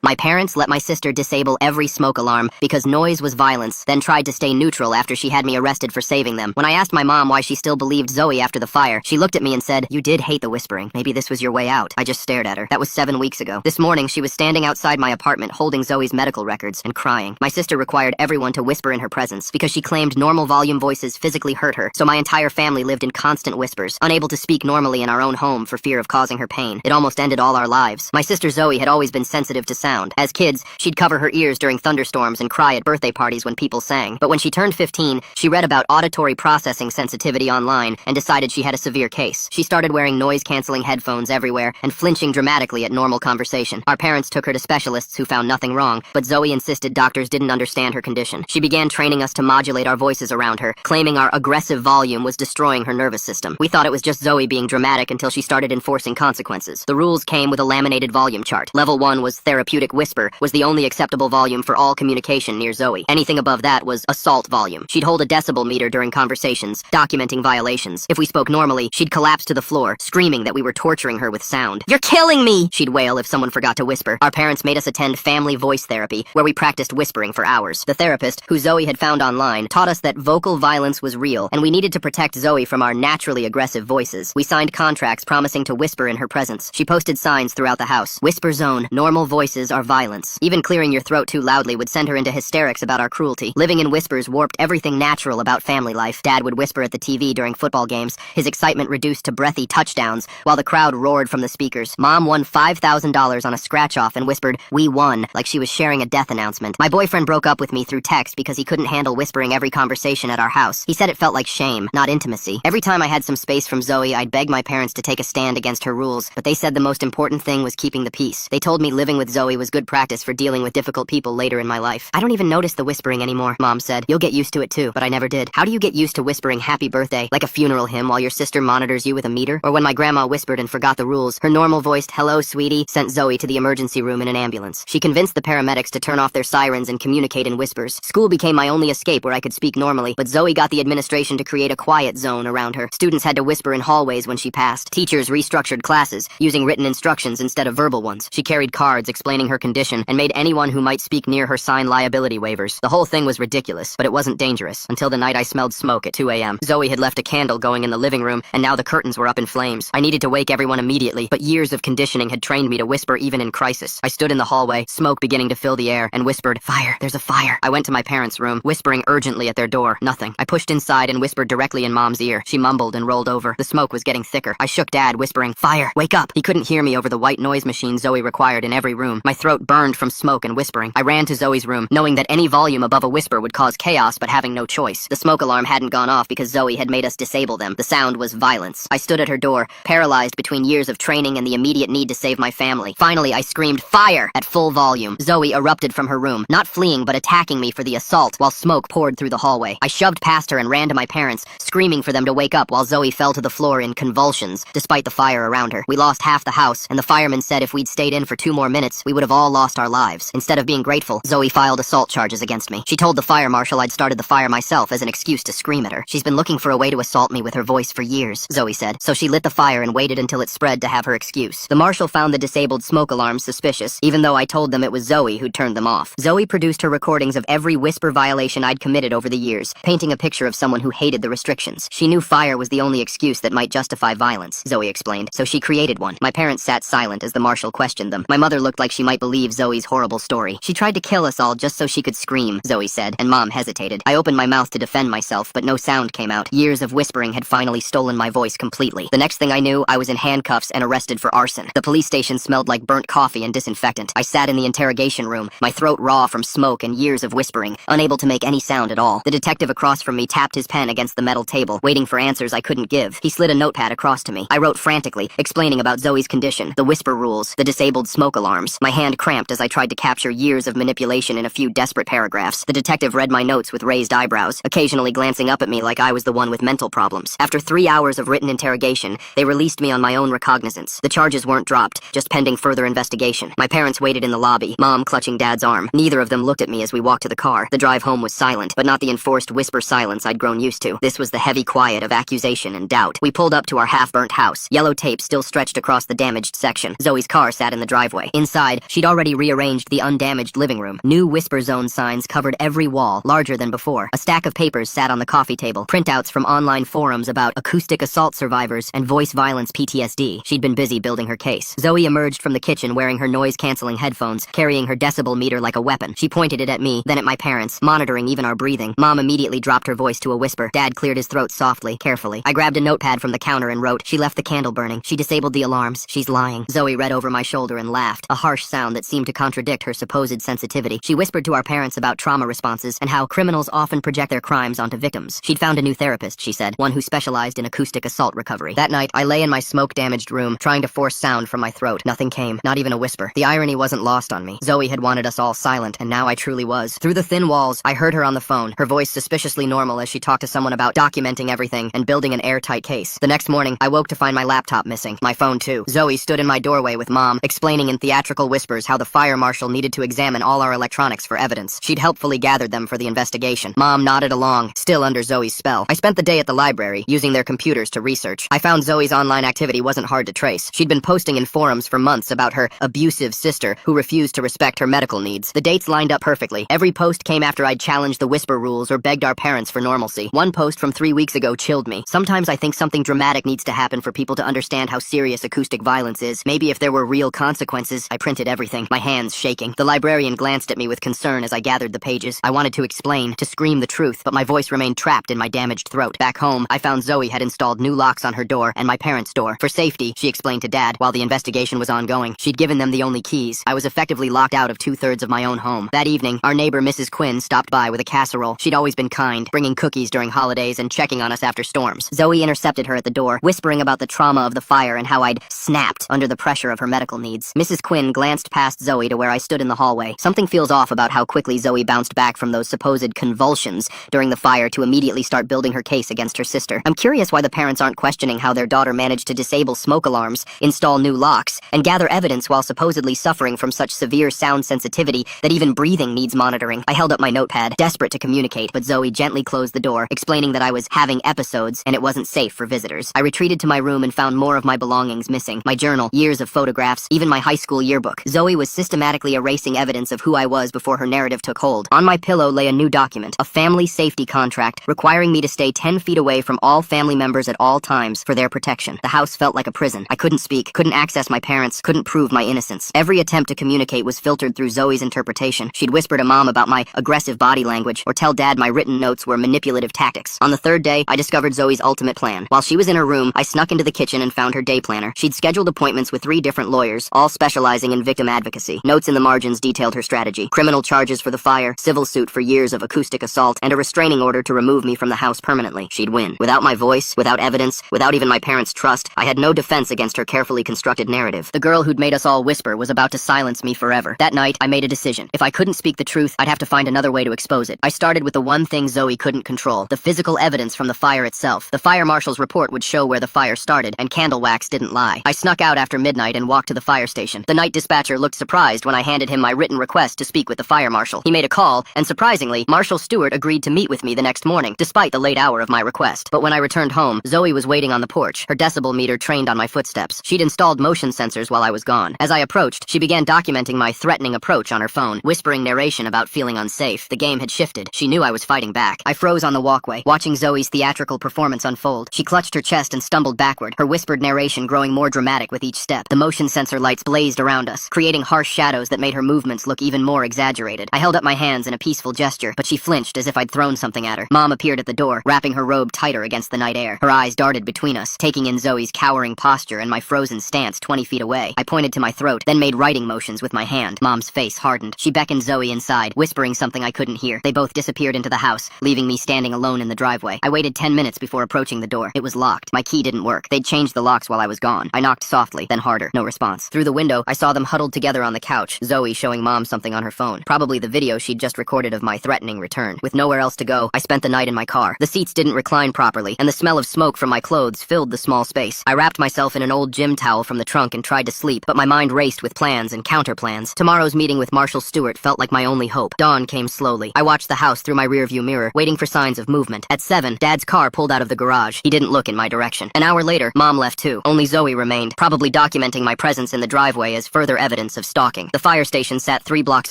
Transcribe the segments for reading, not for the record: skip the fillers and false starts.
My parents let my sister disable every smoke alarm because noise was violence, then tried to stay neutral after she had me arrested for saving them. When I asked my mom why she still believed Zoe after the fire, she looked at me and said, "You did hate the whispering. Maybe this was your way out." I just stared at her. That was 7 weeks ago. This morning, she was standing outside my apartment holding Zoe's medical records and crying. My sister required everyone to whisper in her presence because she claimed normal volume voices physically hurt her, so my entire family lived in constant whispers, unable to speak normally in our own home for fear of causing her pain. It almost ended all our lives. My sister Zoe had always been sensitive to sound. As kids, she'd cover her ears during thunderstorms and cry at birthday parties when people sang. But when she turned 15, she read about auditory processing sensitivity online and decided she had a severe case. She started wearing noise-canceling headphones everywhere and flinching dramatically at normal conversation. Our parents took her to specialists who found nothing wrong, but Zoe insisted doctors didn't understand her condition. She began training us to modulate our voices around her, claiming our aggressive volume was destroying her nervous system. We thought it was just Zoe being dramatic until she started enforcing consequences. The rules came with a laminated volume chart. Level 1 was therapeutic whisper, was the only acceptable volume for all communication near Zoe. Anything above that was assault volume. She'd hold a decibel meter during conversations, documenting violations. If we spoke normally, she'd collapse to the floor, screaming that we were torturing her with sound. "You're killing me!" she'd wail if someone forgot to whisper. Our parents made us attend family voice therapy, where we practiced whispering for hours. The therapist, who Zoe had found online, taught us that vocal violence was real, and we needed to protect Zoe from our naturally aggressive voices. We signed contracts promising to whisper in her presence. She posted signs throughout the house. "Whisper zone, normal voices are violence." Even clearing your throat too loudly would send her into hysterics about our cruelty. Living in whispers warped everything natural about family life. Dad would whisper at the TV during football games, his excitement reduced to breathy touchdowns, while the crowd roared from the speakers. Mom won $5,000 on a scratch-off and whispered, "We won," like she was sharing a death announcement. My boyfriend broke up with me through text because he couldn't handle whispering every conversation at our house. He said it felt like shame, not intimacy. Every time I had some space from Zoe, I'd beg my parents to take a stand against her rules, but they said the most important thing was keeping the peace. They told me living with Zoe was good practice for dealing with difficult people later in my life. "I don't even notice the whispering anymore," Mom said. "You'll get used to it too," but I never did. How do you get used to whispering happy birthday, like a funeral hymn, while your sister monitors you with a meter? Or when my grandma whispered and forgot the rules, her normal-voiced "hello, sweetie" sent Zoe to the emergency room in an ambulance. She convinced the paramedics to turn off their sirens and communicate in whispers. School became my only escape where I could speak normally, but Zoe got the administration to create a quiet zone around her. Students had to whisper in hallways when she passed. Teachers restructured classes, using written instructions instead of verbal ones. She carried cards explaining her condition and made anyone who might speak near her sign liability waivers. The whole thing was ridiculous, but it wasn't dangerous, until the night I smelled smoke at 2 a.m. Zoe had left a candle going in the living room, and now the curtains were up in flames. I needed to wake everyone immediately, but years of conditioning had trained me to whisper even in crisis. I stood in the hallway, smoke beginning to fill the air, and whispered, "Fire, there's a fire." I went to my parents' room, whispering urgently at their door. Nothing. I pushed inside and whispered directly in Mom's ear. She mumbled and rolled over. The smoke was getting thicker. I shook Dad, whispering, "Fire, wake up." He couldn't hear me over the white noise machine Zoe required in every room. My throat burned from smoke and whispering. I ran to Zoe's room, knowing that any volume above a whisper would cause chaos, but having no choice. The smoke alarm hadn't gone off because Zoe had made us disable them. The sound was violence. I stood at her door, paralyzed between years of training and the immediate need to save my family. Finally, I screamed, "Fire!" at full volume. Zoe erupted from her room, not fleeing but attacking me for the assault, while smoke poured through the hallway. I shoved past her and ran to my parents, screaming for them to wake up while Zoe fell to the floor in convulsions, despite the fire around her. We lost half the house, and the firemen said if we'd stayed in for 2 more minutes, we would have all lost our lives. Instead of being grateful, Zoe filed assault charges against me. She told the fire marshal I'd started the fire myself as an excuse to scream at her. "She's been looking for a way to assault me with her voice for years," Zoe said, so she lit the fire and waited until it spread to have her excuse. The marshal found the disabled smoke alarms suspicious, even though I told them it was Zoe who'd turned them off. Zoe produced her recordings of every whisper violation I'd committed over the years, painting a picture of someone who hated the restrictions. She knew fire was the only excuse that might justify violence, Zoe explained, so she created one. My parents sat silent as the marshal questioned them. My mother looked like she might believe Zoe's horrible story. "She tried to kill us all just so she could scream," Zoe said, and Mom hesitated. I opened my mouth to defend myself, but no sound came out. Years of whispering had finally stolen my voice completely. The next thing I knew, I was in handcuffs and arrested for arson. The police station smelled like burnt coffee and disinfectant. I sat in the interrogation room, my throat raw from smoke and years of whispering, unable to make any sound at all. The detective across from me tapped his pen against the metal table, waiting for answers I couldn't give. He slid a notepad across to me. I wrote frantically, explaining about Zoe's condition, the whisper rules, the disabled smoke alarms. My hand cramped as I tried to capture years of manipulation in a few desperate paragraphs. The detective read my notes with raised eyebrows, occasionally glancing up at me like I was the one with mental problems. After 3 hours of written interrogation, they released me on my own recognizance. The charges weren't dropped, just pending further investigation. My parents waited in the lobby, Mom clutching Dad's arm. Neither of them looked at me as we walked to the car. The drive home was silent, but not the enforced whisper silence I'd grown used to. This was the heavy quiet of accusation and doubt. We pulled up to our half-burnt house. Yellow tape still stretched across the damaged section. Zoe's car sat in the driveway. Inside, She'd already rearranged the undamaged living room. New Whisper Zone signs covered every wall, larger than before. A stack of papers sat on the coffee table, printouts from online forums about acoustic assault survivors and voice violence PTSD. She'd been busy building her case. Zoe emerged from the kitchen wearing her noise-canceling headphones, carrying her decibel meter like a weapon. She pointed it at me, then at my parents, monitoring even our breathing. Mom immediately dropped her voice to a whisper. Dad cleared his throat softly, carefully. I grabbed a notepad from the counter and wrote, "She left the candle burning. She disabled the alarms. She's lying." Zoe read over my shoulder and laughed, a harsh sound that seemed to contradict her supposed sensitivity. She whispered to our parents about trauma responses and how criminals often project their crimes onto victims. She'd found a new therapist, she said, one who specialized in acoustic assault recovery. That night, I lay in my smoke-damaged room, trying to force sound from my throat. Nothing came, not even a whisper. The irony wasn't lost on me. Zoe had wanted us all silent, and now I truly was. Through the thin walls, I heard her on the phone, her voice suspiciously normal as she talked to someone about documenting everything and building an airtight case. The next morning, I woke to find my laptop missing. My phone, too. Zoe stood in my doorway with Mom, explaining in theatrical whispers how the fire marshal needed to examine all our electronics for evidence. She'd helpfully gathered them for the investigation. Mom nodded along, still under Zoe's spell. I spent the day at the library, using their computers to research. I found Zoe's online activity wasn't hard to trace. She'd been posting in forums for months about her abusive sister who refused to respect her medical needs. The dates lined up perfectly. Every post came after I'd challenged the whisper rules or begged our parents for normalcy. One post from 3 weeks ago chilled me. Sometimes I think something dramatic needs to happen for people to understand how serious acoustic violence is. Maybe if there were real consequences. I printed everything, my hands shaking. The librarian glanced at me with concern as I gathered the pages. I wanted to explain, to scream the truth, but my voice remained trapped in my damaged throat. Back home, I found Zoe had installed new locks on her door and my parents' door. For safety, she explained to Dad, while the investigation was ongoing. She'd given them the only keys. I was effectively locked out of 2/3 of my own home. That evening, our neighbor Mrs. Quinn stopped by with a casserole. She'd always been kind, bringing cookies during holidays and checking on us after storms. Zoe intercepted her at the door, whispering about the trauma of the fire and how I'd snapped under the pressure of her medical needs. Mrs. Quinn glanced past Zoe to where I stood in the hallway. Something feels off about how quickly Zoe bounced back from those supposed convulsions during the fire to immediately start building her case against her sister. I'm curious why the parents aren't questioning how their daughter managed to disable smoke alarms, install new locks, and gather evidence while supposedly suffering from such severe sound sensitivity that even breathing needs monitoring. I held up my notepad, desperate to communicate, but Zoe gently closed the door, explaining that I was having episodes and it wasn't safe for visitors. I retreated to my room and found more of my belongings missing. My journal, years of photographs, even my high school yearbook. Zoe was systematically erasing evidence of who I was before her narrative took hold. On my pillow lay a new document, a family safety contract requiring me to stay 10 feet away from all family members at all times for their protection. The house felt like a prison. I couldn't speak, couldn't access my parents, couldn't prove my innocence. Every attempt to communicate was filtered through Zoe's interpretation. She'd whisper to Mom about my aggressive body language or tell Dad my written notes were manipulative tactics. On the third day, I discovered Zoe's ultimate plan. While she was in her room, I snuck into the kitchen and found her day planner. She'd scheduled appointments with 3 different lawyers, all specializing in victim advocacy. Notes in the margins detailed her strategy: criminal charges for the fire, civil suit for years of acoustic assault, and a restraining order to remove me from the house permanently. She'd win. Without my voice, without evidence, without even my parents' trust, I had no defense against her carefully constructed narrative. The girl who'd made us all whisper was about to silence me forever. That night, I made a decision. If I couldn't speak the truth, I'd have to find another way to expose it. I started with the one thing Zoe couldn't control: the physical evidence from the fire itself. The fire marshal's report would show where the fire started, and candle wax didn't lie. I snuck out after midnight and walked to the fire station. The night dispatcher looked surprised when I handed him my written request to speak with the fire marshal. He made a call, and surprisingly, Marshal Stewart agreed to meet with me the next morning, despite the late hour of my request. But when I returned home, Zoe was waiting on the porch, her decibel meter trained on my footsteps. She'd installed motion sensors while I was gone. As I approached, she began documenting my threatening approach on her phone, whispering narration about feeling unsafe. The game had shifted. She knew I was fighting back. I froze on the walkway, watching Zoe's theatrical performance unfold. She clutched her chest and stumbled backward, her whispered narration growing more dramatic with each step. The motion sensor lights blazed around us, creating harsh shadows that made her movements look even more exaggerated. I held up my hands in a peaceful gesture, but she flinched as if I'd thrown something at her. Mom appeared at the door, wrapping her robe tighter against the night air. Her eyes darted between us, taking in Zoe's cowering posture and my frozen stance 20 feet away. I pointed to my throat, then made writing motions with my hand. Mom's face hardened. She beckoned Zoe inside, whispering something I couldn't hear. They both disappeared into the house, leaving me standing alone in the driveway. I waited 10 minutes before approaching the door. It was locked. My key didn't work. They'd changed the locks while I was gone. I knocked softly, then harder. No response. Through the window, I saw them huddled together on the couch, Zoe showing Mom something on her phone. Probably the video she'd just recorded of my threatening return. With nowhere else to go, I spent the night in my car. The seats didn't recline properly, and the smell of smoke from my clothes filled the small space. I wrapped myself in an old gym towel from the trunk and tried to sleep, but my mind raced with plans and counterplans. Tomorrow's meeting with Marshal Stewart felt like my only hope. Dawn came slowly. I watched the house through my rearview mirror, waiting for signs of movement. At 7, Dad's car pulled out of the garage. He didn't look in my direction. An hour later, Mom left too. Only Zoe remained, probably documenting my presence in the driveway as further evidence evidence of stalking. The fire station sat 3 blocks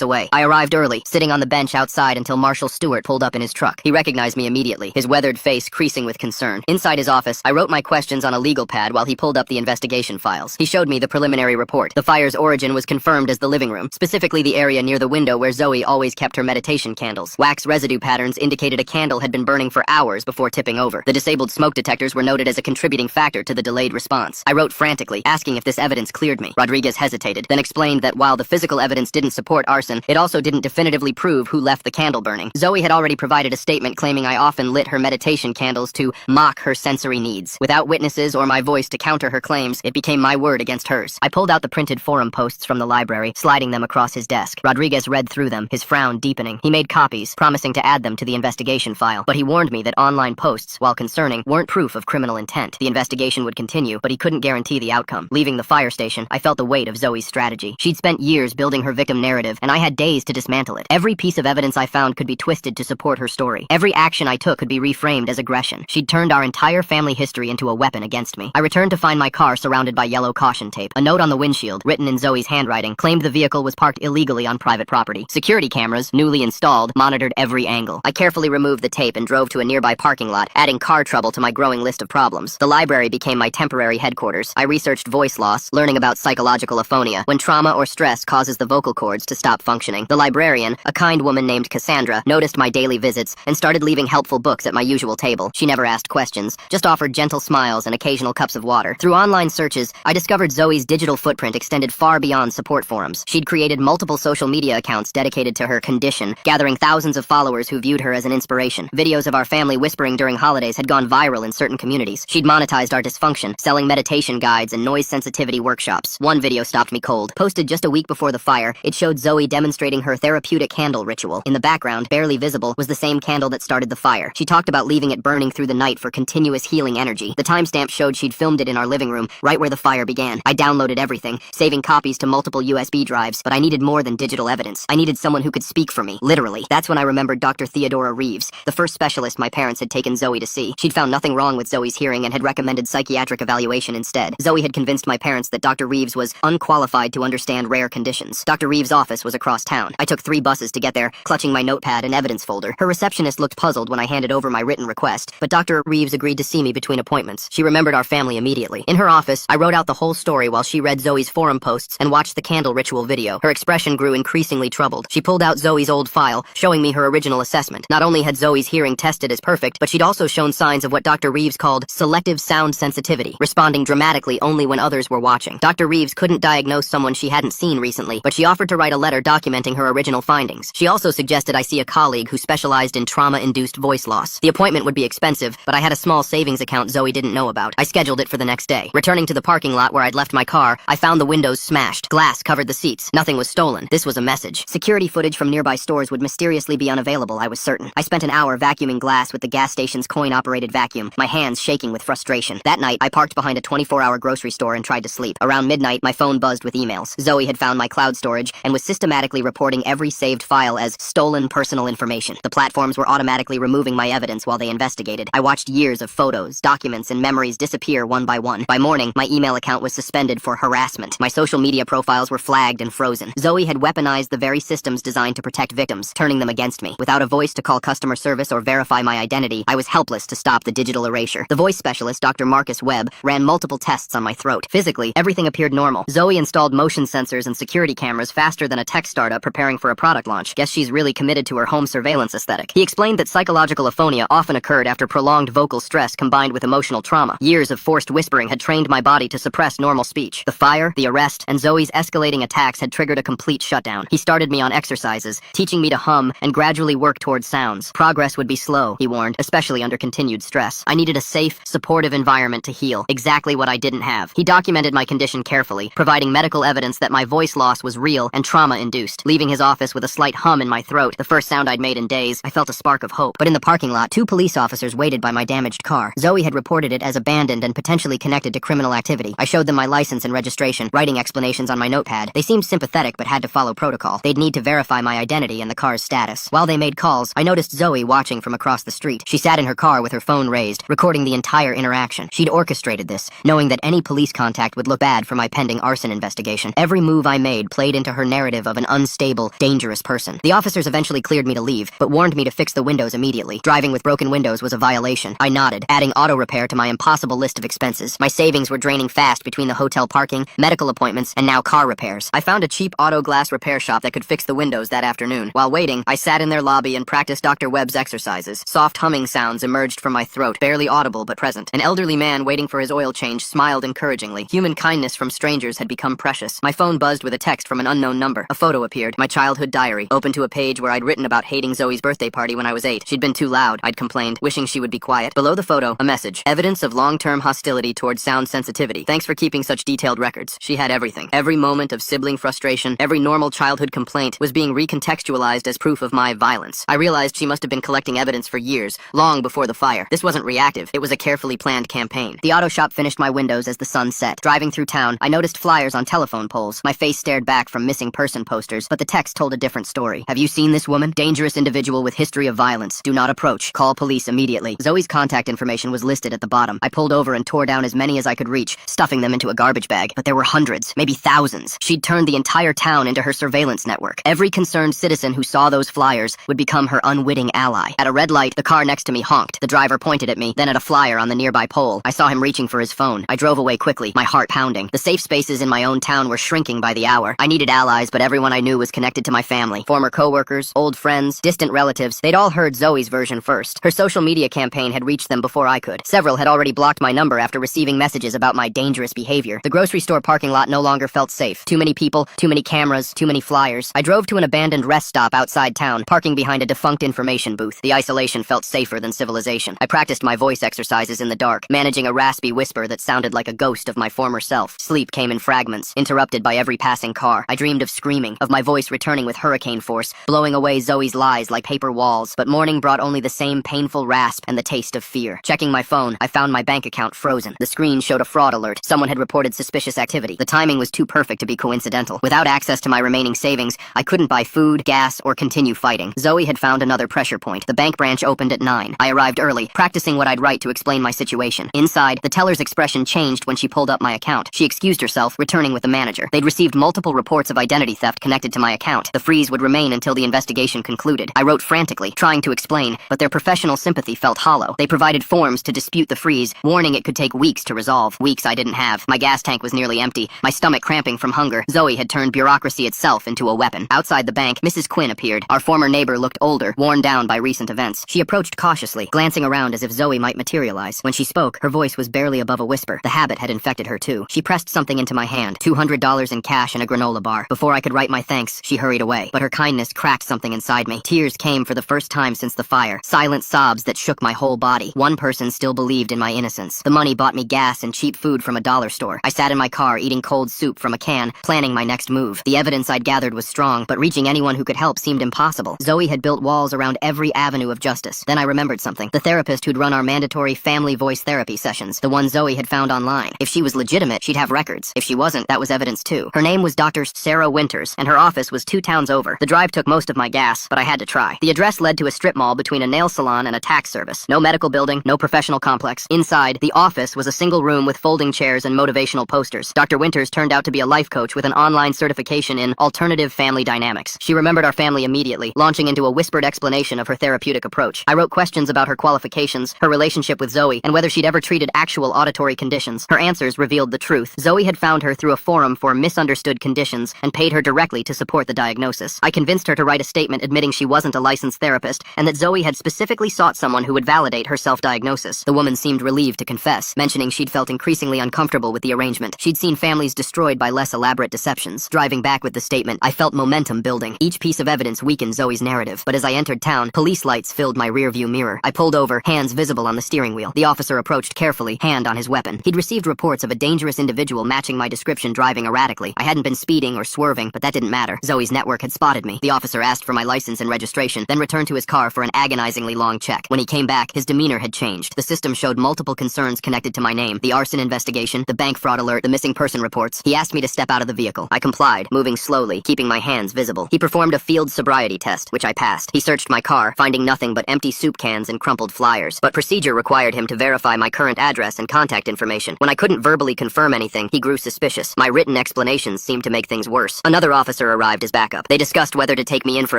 away. I arrived early, sitting on the bench outside until Marshal Stewart pulled up in his truck. He recognized me immediately, his weathered face creasing with concern. Inside his office, I wrote my questions on a legal pad while he pulled up the investigation files. He showed me the preliminary report. The fire's origin was confirmed as the living room, specifically the area near the window where Zoe always kept her meditation candles. Wax residue patterns indicated a candle had been burning for hours before tipping over. The disabled smoke detectors were noted as a contributing factor to the delayed response. I wrote frantically, asking if this evidence cleared me. Rodriguez hesitated, then explained that while the physical evidence didn't support arson, it also didn't definitively prove who left the candle burning. Zoe had already provided a statement claiming I often lit her meditation candles to mock her sensory needs. Without witnesses or my voice to counter her claims, it became my word against hers. I pulled out the printed forum posts from the library, sliding them across his desk. Rodriguez read through them, his frown deepening. He made copies, promising to add them to the investigation file, but he warned me that online posts, while concerning, weren't proof of criminal intent. The investigation would continue, but he couldn't guarantee the outcome. Leaving the fire station, I felt the weight of Zoe's strategy. She'd spent years building her victim narrative, and I had days to dismantle it. Every piece of evidence I found could be twisted to support her story. Every action I took could be reframed as aggression. She'd turned our entire family history into a weapon against me. I returned to find my car surrounded by yellow caution tape. A note on the windshield, written in Zoe's handwriting, claimed the vehicle was parked illegally on private property. Security cameras, newly installed, monitored every angle. I carefully removed the tape and drove to a nearby parking lot, adding car trouble to my growing list of problems. The library became my temporary headquarters. I researched voice loss, learning about psychological aphonia, when trauma or stress causes the vocal cords to stop functioning. The librarian, a kind woman named Cassandra, noticed my daily visits and started leaving helpful books at my usual table. She never asked questions, just offered gentle smiles and occasional cups of water. Through online searches, I discovered Zoe's digital footprint extended far beyond support forums. She'd created multiple social media accounts dedicated to her condition, gathering thousands of followers who viewed her as an inspiration. Videos of our family whispering during holidays had gone viral in certain communities. She'd monetized our dysfunction, selling meditation guides and noise sensitivity workshops. One video stopped me cold. Posted just a week before the fire, it showed Zoe demonstrating her therapeutic candle ritual. In the background, barely visible, was the same candle that started the fire. She talked about leaving it burning through the night for continuous healing energy. The timestamp showed she'd filmed it in our living room, right where the fire began. I downloaded everything, saving copies to multiple USB drives, but I needed more than digital evidence. I needed someone who could speak for me, literally. That's when I remembered Dr. Theodora Reeves, the first specialist my parents had taken Zoe to see. She'd found nothing wrong with Zoe's hearing and had recommended psychiatric evaluation instead. Zoe had convinced my parents that Dr. Reeves was unqualified to understand rare conditions. Dr. Reeves' office was across town. I took 3 buses to get there, clutching my notepad and evidence folder. Her receptionist looked puzzled when I handed over my written request, but Dr. Reeves agreed to see me between appointments. She remembered our family immediately. In her office, I wrote out the whole story while she read Zoe's forum posts and watched the candle ritual video. Her expression grew increasingly troubled. She pulled out Zoe's old file, showing me her original assessment. Not only had Zoe's hearing tested as perfect, but she'd also shown signs of what Dr. Reeves called selective sound sensitivity, responding dramatically only when others were watching. Dr. Reeves couldn't diagnose someone she hadn't seen recently, but she offered to write a letter documenting her original findings. She also suggested I see a colleague who specialized in trauma-induced voice loss. The appointment would be expensive, but I had a small savings account Zoe didn't know about. I scheduled it for the next day. Returning to the parking lot where I'd left my car, I found the windows smashed. Glass covered the seats. Nothing was stolen. This was a message. Security footage from nearby stores would mysteriously be unavailable, I was certain. I spent an hour vacuuming glass with the gas station's coin-operated vacuum, my hands shaking with frustration. That night, I parked behind a 24-hour grocery store and tried to sleep. Around midnight, my phone buzzed with emails. Zoe had found my cloud storage and was systematically reporting every saved file as stolen personal information. The platforms were automatically removing my evidence while they investigated. I watched years of photos, documents, and memories disappear one by one. By morning, my email account was suspended for harassment. My social media profiles were flagged and frozen. Zoe had weaponized the very systems designed to protect victims, turning them against me. Without a voice to call customer service or verify my identity, I was helpless to stop the digital erasure. The voice specialist, Dr. Marcus Webb, ran multiple tests on my throat. Physically, everything appeared normal. Zoe installed motion sensors and security cameras faster than a tech startup preparing for a product launch. Guess she's really committed to her home surveillance aesthetic. He explained that psychological aphonia often occurred after prolonged vocal stress combined with emotional trauma. Years of forced whispering had trained my body to suppress normal speech. The fire, the arrest, and Zoe's escalating attacks had triggered a complete shutdown. He started me on exercises, teaching me to hum and gradually work towards sounds. Progress would be slow, he warned, especially under continued stress. I needed a safe, supportive environment to heal, exactly what I didn't have. He documented my condition carefully, providing medical evidence that my voice loss was real and trauma-induced. Leaving his office with a slight hum in my throat, the first sound I'd made in days, I felt a spark of hope. But in the parking lot, 2 police officers waited by my damaged car. Zoe had reported it as abandoned and potentially connected to criminal activity. I showed them my license and registration, writing explanations on my notepad. They seemed sympathetic but had to follow protocol. They'd need to verify my identity and the car's status. While they made calls, I noticed Zoe watching from across the street. She sat in her car with her phone raised, recording the entire interaction. She'd orchestrated this, knowing that any police contact would look bad for my pending arson investigation. Every move I made played into her narrative of an unstable, dangerous person. The officers eventually cleared me to leave, but warned me to fix the windows immediately. Driving with broken windows was a violation. I nodded, adding auto repair to my impossible list of expenses. My savings were draining fast between the hotel parking, medical appointments, and now car repairs. I found a cheap auto glass repair shop that could fix the windows that afternoon. While waiting, I sat in their lobby and practiced Dr. Webb's exercises. Soft humming sounds emerged from my throat, barely audible but present. An elderly man waiting for his oil change smiled encouragingly. Human kindness from strangers had become precious. My phone buzzed with a text from an unknown number. A photo appeared, my childhood diary, open to a page where I'd written about hating Zoe's birthday party when I was 8. She'd been too loud, I'd complained, wishing she would be quiet. Below the photo, a message. Evidence of long-term hostility towards sound sensitivity. Thanks for keeping such detailed records. She had everything. Every moment of sibling frustration, every normal childhood complaint was being recontextualized as proof of my violence. I realized she must have been collecting evidence for years, long before the fire. This wasn't reactive. It was a carefully planned campaign. The auto shop finished my windows as the sun set. Driving through town, I noticed flyers on telephone poles. My face stared back from missing person posters, but the text told a different story. Have you seen this woman? Dangerous individual with history of violence. Do not approach. Call police immediately. Zoe's contact information was listed at the bottom. I pulled over and tore down as many as I could reach, stuffing them into a garbage bag. But there were hundreds, maybe thousands. She'd turned the entire town into her surveillance network. Every concerned citizen who saw those flyers would become her unwitting ally. At a red light, the car next to me honked. The driver pointed at me, then at a flyer on the nearby pole. I saw him reaching for his phone. I drove away quickly, my heart pounding. The safe spaces in my own town were shrinking by the hour. I needed allies, but everyone I knew was connected to my family. Former coworkers, old friends, distant relatives. They'd all heard Zoe's version first. Her social media campaign had reached them before I could. Several had already blocked my number after receiving messages about my dangerous behavior. The grocery store parking lot no longer felt safe. Too many people, too many cameras, too many flyers. I drove to an abandoned rest stop outside town, parking behind a defunct information booth. The isolation felt safer than civilization. I practiced my voice exercises in the dark, managing a raspy whisper that sounded like a ghost of my former self. Sleep came in fragments, interrupted by every passing car. I dreamed of screaming, of my voice returning with hurricane force, blowing away Zoe's lies like paper walls. But morning brought only the same painful rasp and the taste of fear. Checking my phone, I found my bank account frozen. The screen showed a fraud alert. Someone had reported suspicious activity. The timing was too perfect to be coincidental. Without access to my remaining savings, I couldn't buy food, gas, or continue fighting. Zoe had found another pressure point. The bank branch opened at 9. I arrived early, practicing what I'd write to explain my situation. Inside, the teller's expression changed when she pulled up my account. She excused herself, returning with the manager. They'd received multiple reports of identity theft connected to my account. The freeze would remain until the investigation concluded. I wrote frantically, trying to explain, but their professional sympathy felt hollow. They provided forms to dispute the freeze, warning it could take weeks to resolve. Weeks I didn't have. My gas tank was nearly empty, my stomach cramping from hunger. Zoe had turned bureaucracy itself into a weapon. Outside the bank, Mrs. Quinn appeared. Our former neighbor looked older, worn down by recent events. She approached cautiously, glancing around as if Zoe might materialize. When she spoke, her voice was barely above a whisper. The habit had infected her too. She pressed something into my hand, $200 in cash and a granola bar. Before I could write my thanks, she hurried away. But her kindness cracked something inside me. Tears came for the first time since the fire. Silent sobs that shook my whole body. One person still believed in my innocence. The money bought me gas and cheap food from a dollar store. I sat in my car eating cold soup from a can, planning my next move. The evidence I'd gathered was strong, but reaching anyone who could help seemed impossible. Zoe had built walls around every avenue of justice. Then I remembered something. The therapist who'd run our mandatory family voice therapy sessions. The one Zoe had found online. If she was legitimate, she'd have records. If she wasn't, that was evidence too. Her name was Dr. Sarah Winters, and her office was 2 towns over. The drive took most of my gas, but I had to try. The address led to a strip mall between a nail salon and a tax service. No medical building, no professional complex. Inside, the office was a single room with folding chairs and motivational posters. Dr. Winters turned out to be a life coach with an online certification in alternative family dynamics. She remembered our family immediately, launching into a whispered explanation of her therapeutic approach. I wrote questions about her qualifications, her relationship with Zoe, and whether she'd ever treated actual auditory conditions. Her answers revealed the truth. Zoe had found her through a forum for misunderstood conditions and paid her directly to support the diagnosis. I convinced her to write a statement admitting she wasn't a licensed therapist and that Zoe had specifically sought someone who would validate her self-diagnosis. The woman seemed relieved to confess, mentioning she'd felt increasingly uncomfortable with the arrangement. She'd seen families destroyed by less elaborate deceptions. Driving back with the statement, I felt momentum building. Each piece of evidence weakened Zoe's narrative, but as I entered town, police lights filled my rearview mirror. I pulled over, hands visible on the steering wheel. The officer approached carefully, hand on his weapon. He'd received reports of a dangerous individual matching my description driving erratically. I hadn't been speeding or swerving, but that didn't matter. Zoe's network had spotted me. The officer asked for my license and registration, then returned to his car for an agonizingly long check. When he came back, his demeanor had changed. The system showed multiple concerns connected to my name: the arson investigation, the bank fraud alert, the missing person reports. He asked me to step out of the vehicle. I complied, moving slowly, keeping my hands visible. He performed a field sobriety test, which I passed. He searched my car, finding nothing but empty soup cans and crumpled flyers. But procedure required him to verify my current address and contact information. When I couldn't verbally confirm anything, he grew suspicious. My written explanations seemed to make things worse. Another officer arrived as backup. They discussed whether to take me in for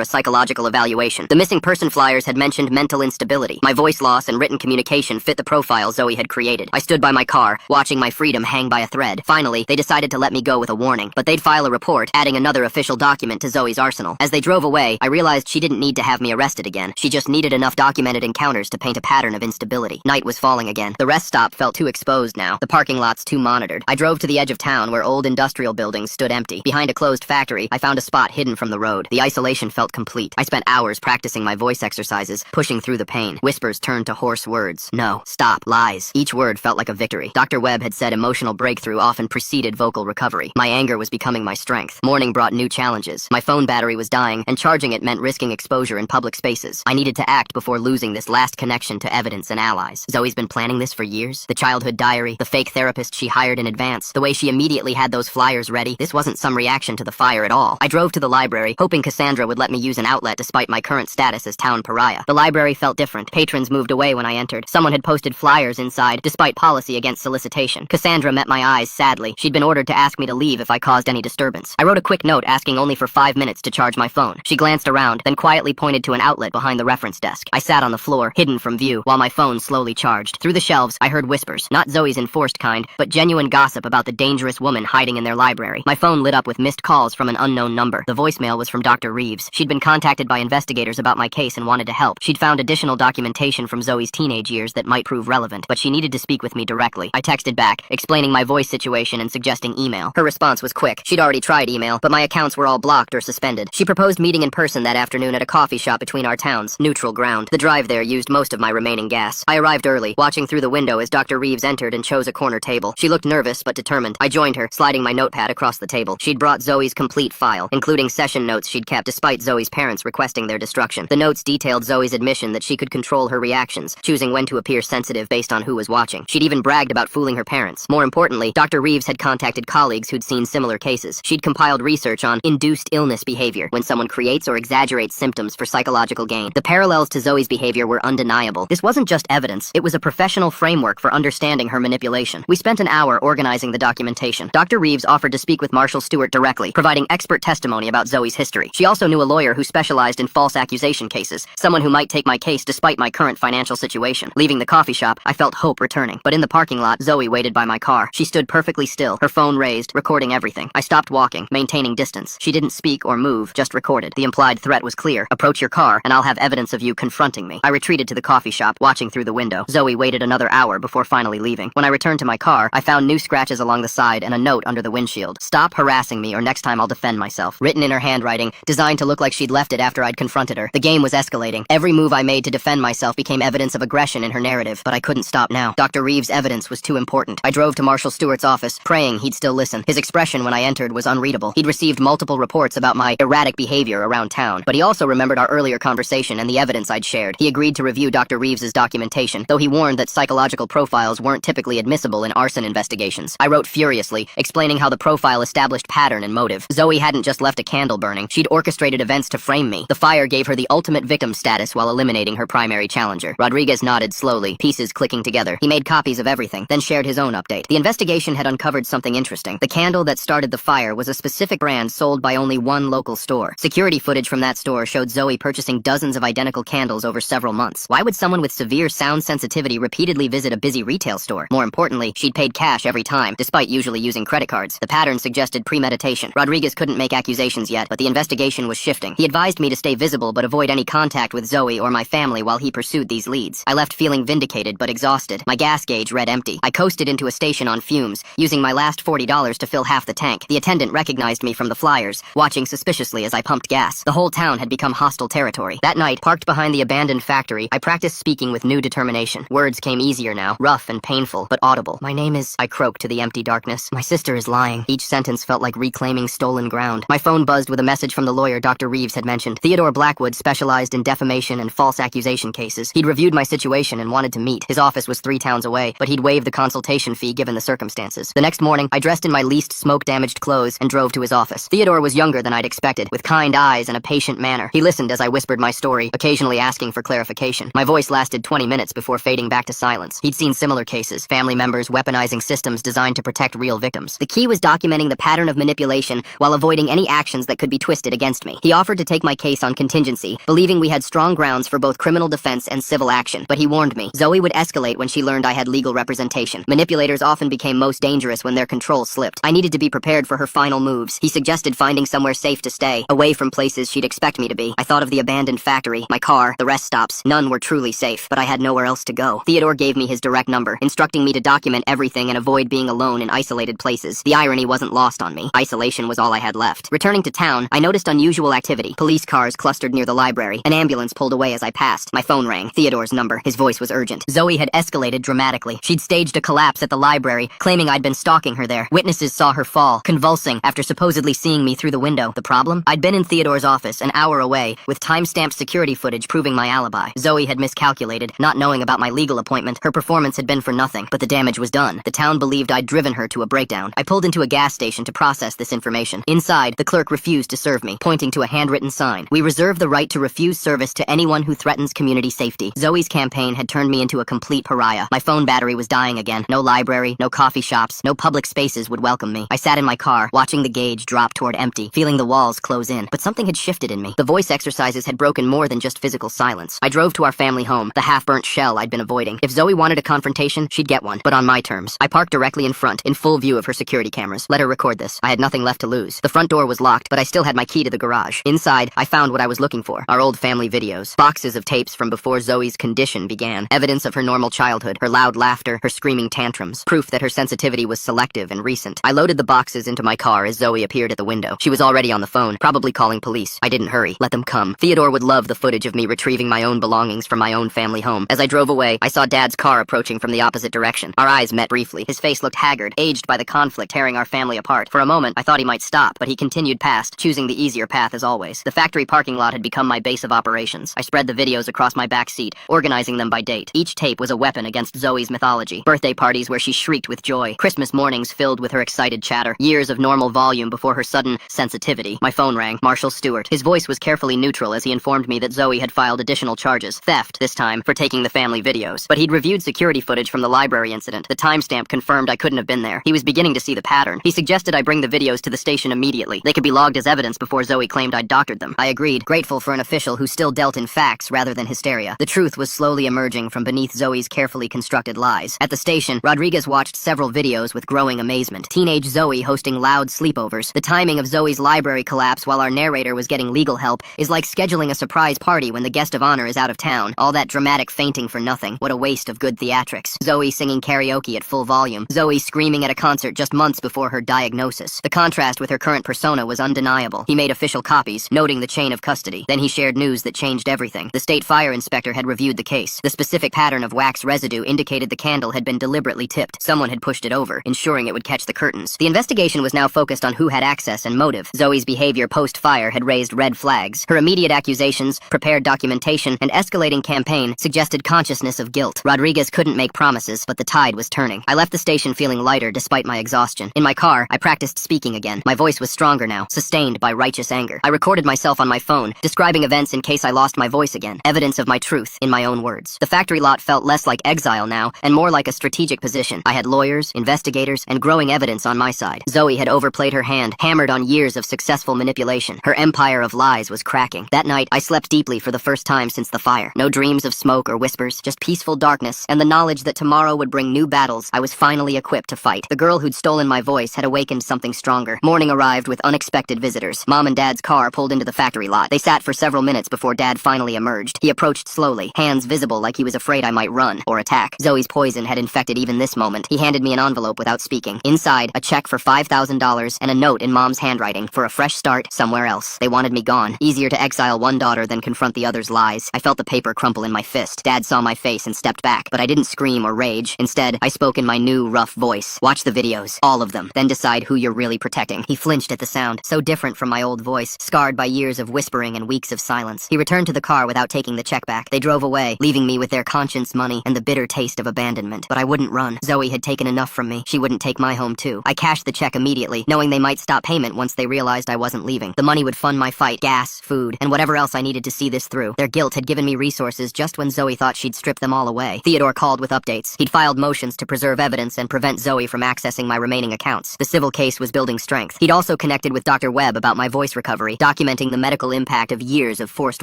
a psychological evaluation. The missing person flyers had mentioned mental instability. My voice loss and written communication fit the profile Zoe had created. I stood by my car, watching my freedom hang by a thread. Finally, they decided to let me go with a warning, but they'd file a report, adding another official document to Zoe's arsenal. As they drove away, I realized she didn't need to have me arrested again. She just needed enough documented encounters to paint a pattern of instability. Night was falling again. The rest stop felt too exposed now. The parking lots too monitored. I drove to the edge of town where old industrial buildings stood empty. Behind a closed factory, I found a spot hidden from the road. The isolation felt complete. I spent hours practicing my voice exercises, pushing through the pain. Whispers turned to hoarse words. No. Stop. Lies. Each word felt like a victory. Dr. Webb had said emotional breakthrough often preceded vocal recovery. My anger was becoming my strength. Morning brought new challenges. My phone battery was dying, and charging it meant risking exposure in public spaces. I needed to act before losing this last connection to evidence and allies. Zoe's been planning this for years. The childhood diary, the fake therapist she hired in advance, the way she immediately had those flyers ready. This wasn't some reaction to the fire at all. I drove to the library, hoping Cassandra would let me use an outlet despite my current status as town pariah. The library felt different. Patrons moved away when I entered. Someone had posted flyers inside, despite policy against solicitation. Cassandra met my eyes sadly. She'd been ordered to ask me to leave if I caused any disturbance. I wrote a quick note asking only for 5 minutes to charge my phone. She glanced around, then quietly pointed to an outlet behind the reference desk. I sat on the floor, hidden from view, while my phone slowly charged. Through the shelves, I heard whispers, not Zoe's enforced kind, but genuine gossip about the dangerous woman hiding in their library. My phone lit up with missed calls from an unknown number. The voicemail was from Dr. Reeves. She'd been contacted by investigators about my case and wanted to help. She'd found additional documentation from Zoe's teenage years that might prove relevant, but she needed to speak with me directly. I texted back, explaining my voice situation and suggesting email. Her response was quick. She'd already tried email, but my accounts were all blocked or suspended. She proposed meeting in person that afternoon at a coffee shop between our towns, neutral ground. The drive there used most of my remaining gas. I arrived early, watching through the window as Dr. Reeves entered and chose a corner table. She looked nervous but determined. I joined her, sliding my notepad across the table. She'd brought Zoe's complete file, including session notes she'd kept despite Zoe's parents requesting their destruction. The notes detailed Zoe's admission that she could control her reactions, choosing when to appear sensitive based on who was watching. She'd even bragged about fooling her parents. More importantly, Dr. Reeves had contacted colleagues who'd seen similar cases. She'd compiled research on induced illness behavior, when someone creates or exaggerates symptoms for psychological gain. The parallels to Zoe's behavior were undeniable. This wasn't just evidence, it was a professional framework for understanding her manipulation. We spent an hour organizing the documentation. Dr. Reeves offered to speak with Marshall Stewart directly, providing expert testimony about Zoe's history. She also knew a lawyer who specialized in false accusation cases, someone who might take my case despite my current financial situation. Leaving the coffee shop, I felt hope returning. But in the parking lot, Zoe waited by my car. She stood perfectly still, her phone raised, recording everything. I stopped walking, maintaining distance. She didn't speak or move, just recorded. The implied threat was clear. Approach your car, and I'll have evidence of you confronting me. I retreated to the coffee shop, watching through the window. Zoe waited another hour before finally leaving. When I returned to my car, I found new scratches along the side and a note under the windshield. Stop harassing me or next time I'll defend myself. Written in her handwriting, designed to look like she'd left it after I'd confronted her. The game was escalating. Every move I made to defend myself became evidence of aggression in her narrative, but I couldn't stop now. Dr. Reeves' evidence was too important. I drove to Marshall Stewart's office, praying he'd still listen. His expression when I entered was unreadable. He'd received multiple reports about my erratic behavior around town, but he also remembered our earlier conversation and the evidence I'd shared. He agreed to review Dr. Reeves' documentation, though he warned that psychological profiles weren't typically admissible in arson investigations. I wrote furiously, explaining how the profile established pattern and motive. Zoe hadn't just left a candle burning. She'd orchestrated events to frame me. The fire gave her the ultimate victim status while eliminating her primary challenger. Rodriguez nodded slowly, pieces clicking together. He made copies of everything, then shared his own update. The investigation had uncovered something interesting. The candle that started the fire was a specific brand sold by only one local store. Security footage from that store showed Zoe purchasing dozens of identical candles over several months. Why would someone with severe sound sensitivity repeatedly visit a busy retail store? More importantly, she'd paid cash every time, despite usually using credit cards. The pattern suggested premeditation. Rodriguez couldn't make accusations yet, but the investigation was shifting. He advised me to stay visible but avoid any contact with Zoe or my family while he pursued these leads. I left feeling vindicated but exhausted. My gas gauge read empty. I coasted into a station on fumes, using my last $40 to fill half the tank. The attendant recognized me from the flyers, watching suspiciously as I pumped gas. The whole town had become hostile territory. That night, parked behind the abandoned factory, I practiced speaking with new determination. Words came easier now, rough and painful, but audible. My name is... I croaked to the empty darkness. My sister is lying. Each sentence felt like reclaiming stolen ground. My phone buzzed with a message from the lawyer Dr. Reeves had mentioned. Theodore Blackwood specialized in defamation and false accusation cases. He'd reviewed my situation and wanted to meet. His office was 3 towns away, but he'd waived the consultation fee given the circumstances. The next morning, I dressed in my least smoke-damaged clothes and drove to his office. Theodore was younger than I'd expected, with kind eyes and a patient manner. He listened as I whispered my story, occasionally asking for clarification. My voice lasted 20 minutes before fading back to silence. He'd seen similar cases, family members weaponizing systems designed to protect real victims. The key was was documenting the pattern of manipulation while avoiding any actions that could be twisted against me. He offered to take my case on contingency, believing we had strong grounds for both criminal defense and civil action, but he warned me. Zoe would escalate when she learned I had legal representation. Manipulators often became most dangerous when their control slipped. I needed to be prepared for her final moves. He suggested finding somewhere safe to stay, away from places she'd expect me to be. I thought of the abandoned factory, my car, the rest stops. None were truly safe, but I had nowhere else to go. Theodore gave me his direct number, instructing me to document everything and avoid being alone in isolated places. The irony wasn't lost on me. Isolation was all I had left. Returning to town, I noticed unusual activity. Police cars clustered near the library. An ambulance pulled away as I passed. My phone rang. Theodore's number. His voice was urgent. Zoe had escalated dramatically. She'd staged a collapse at the library, claiming I'd been stalking her there. Witnesses saw her fall, convulsing after supposedly seeing me through the window. The problem? I'd been in Theodore's office an hour away, with time-stamped security footage proving my alibi. Zoe had miscalculated, not knowing about my legal appointment. Her performance had been for nothing, but the damage was done. The town believed I'd driven her to a breakdown. I pulled into a gas station to process this information. Inside, the clerk refused to serve me, pointing to a handwritten sign. We reserve the right to refuse service to anyone who threatens community safety. Zoe's campaign had turned me into a complete pariah. My phone battery was dying again. No library, no coffee shops, no public spaces would welcome me. I sat in my car, watching the gauge drop toward empty, feeling the walls close in. But something had shifted in me. The voice exercises had broken more than just physical silence. I drove to our family home, the half-burnt shell I'd been avoiding. If Zoe wanted a confrontation, she'd get one, but on my terms. I parked directly in front, in full view of her security cameras. Let her record this. I had nothing left to lose. The front door was locked, but I still had my key to the garage. Inside, I found what I was looking for. Our old family videos. Boxes of tapes from before Zoe's condition began. Evidence of her normal childhood, her loud laughter, her screaming tantrums. Proof that her sensitivity was selective and recent. I loaded the boxes into my car as Zoe appeared at the window. She was already on the phone, probably calling police. I didn't hurry. Let them come. Theodore would love the footage of me retrieving my own belongings from my own family home. As I drove away, I saw Dad's car approaching from the opposite direction. Our eyes met briefly. His face looked haggard, aged by the conflict tearing our family apart. For a moment, I thought he might stop, but he continued past, choosing the easier path as always. The factory parking lot had become my base of operations. I spread the videos across my back seat, organizing them by date. Each tape was a weapon against Zoe's mythology. Birthday parties where she shrieked with joy. Christmas mornings filled with her excited chatter. Years of normal volume before her sudden sensitivity. My phone rang. Marshall Stewart. His voice was carefully neutral as he informed me that Zoe had filed additional charges. Theft, this time, for taking the family videos. But he'd reviewed security footage from the library incident. The timestamp confirmed I couldn't have been there. He was beginning to see the pattern. He suggested I bring the videos to the station immediately. They could be logged as evidence before Zoe claimed I'd doctored them. I agreed, grateful for an official who still dealt in facts rather than hysteria. The truth was slowly emerging from beneath Zoe's carefully constructed lies. At the station, Rodriguez watched several videos with growing amazement. Teenage Zoe hosting loud sleepovers. The timing of Zoe's library collapse while our narrator was getting legal help is like scheduling a surprise party when the guest of honor is out of town. All that dramatic fainting for nothing. What a waste of good theatrics. Zoe singing karaoke at full volume. Zoe screaming at a concert just months before her diagnosis. The contrast with her current persona was undeniable. He made official copies, noting the chain of custody. Then he shared news that changed everything. The state fire inspector had reviewed the case. The specific pattern of wax residue indicated the candle had been deliberately tipped. Someone had pushed it over, ensuring it would catch the curtains. The investigation was now focused on who had access and motive. Zoe's behavior post-fire had raised red flags. Her immediate accusations, prepared documentation, and escalating campaign suggested consciousness of guilt. Rodriguez couldn't make promises, but the tide was turning. I left the station feeling lighter despite my exhaustion. In my car, I practiced speaking again. My voice was stronger now, sustained by righteous anger. I recorded myself on my phone, describing events in case I lost my voice again. Evidence of my truth, in my own words. The factory lot felt less like exile now, and more like a strategic position. I had lawyers, investigators, and growing evidence on my side. Zoe had overplayed her hand, hammered on years of successful manipulation. Her empire of lies was cracking. That night, I slept deeply for the first time since the fire. No dreams of smoke or whispers, just peaceful darkness, and the knowledge that tomorrow would bring new battles. I was finally equipped to fight. The girl who'd stolen my voice had awakened something stronger. Morning arrived with unexpected visitors. Mom and Dad's car pulled into the factory lot. They sat for several minutes before Dad finally emerged. He approached slowly, hands visible like he was afraid I might run or attack. Zoe's poison had infected even this moment. He handed me an envelope without speaking. Inside, a check for $5,000 and a note in Mom's handwriting for a fresh start somewhere else. They wanted me gone. Easier to exile one daughter than confront the other's lies. I felt the paper crumple in my fist. Dad saw my face and stepped back, but I didn't scream or rage. Instead, I spoke in my new, rough voice. Watch the videos. All of them. Then decide who you're really protecting. He flinched at the sound, so different from my old voice, scarred by years of whispering and weeks of silence. He returned to the car without taking the check back. They drove away, leaving me with their conscience money and the bitter taste of abandonment. But I wouldn't run. Zoe had taken enough from me. She wouldn't take my home too. I cashed the check immediately, knowing they might stop payment once they realized I wasn't leaving. The money would fund my fight, gas, food, and whatever else I needed to see this through. Their guilt had given me resources just when Zoe thought she'd strip them all away. Theodore called with updates. He'd filed motions to preserve evidence and prevent Zoe from accessing my remaining accounts. counts. The civil case was building strength. He'd also connected with Dr. Webb about my voice recovery, documenting the medical impact of years of forced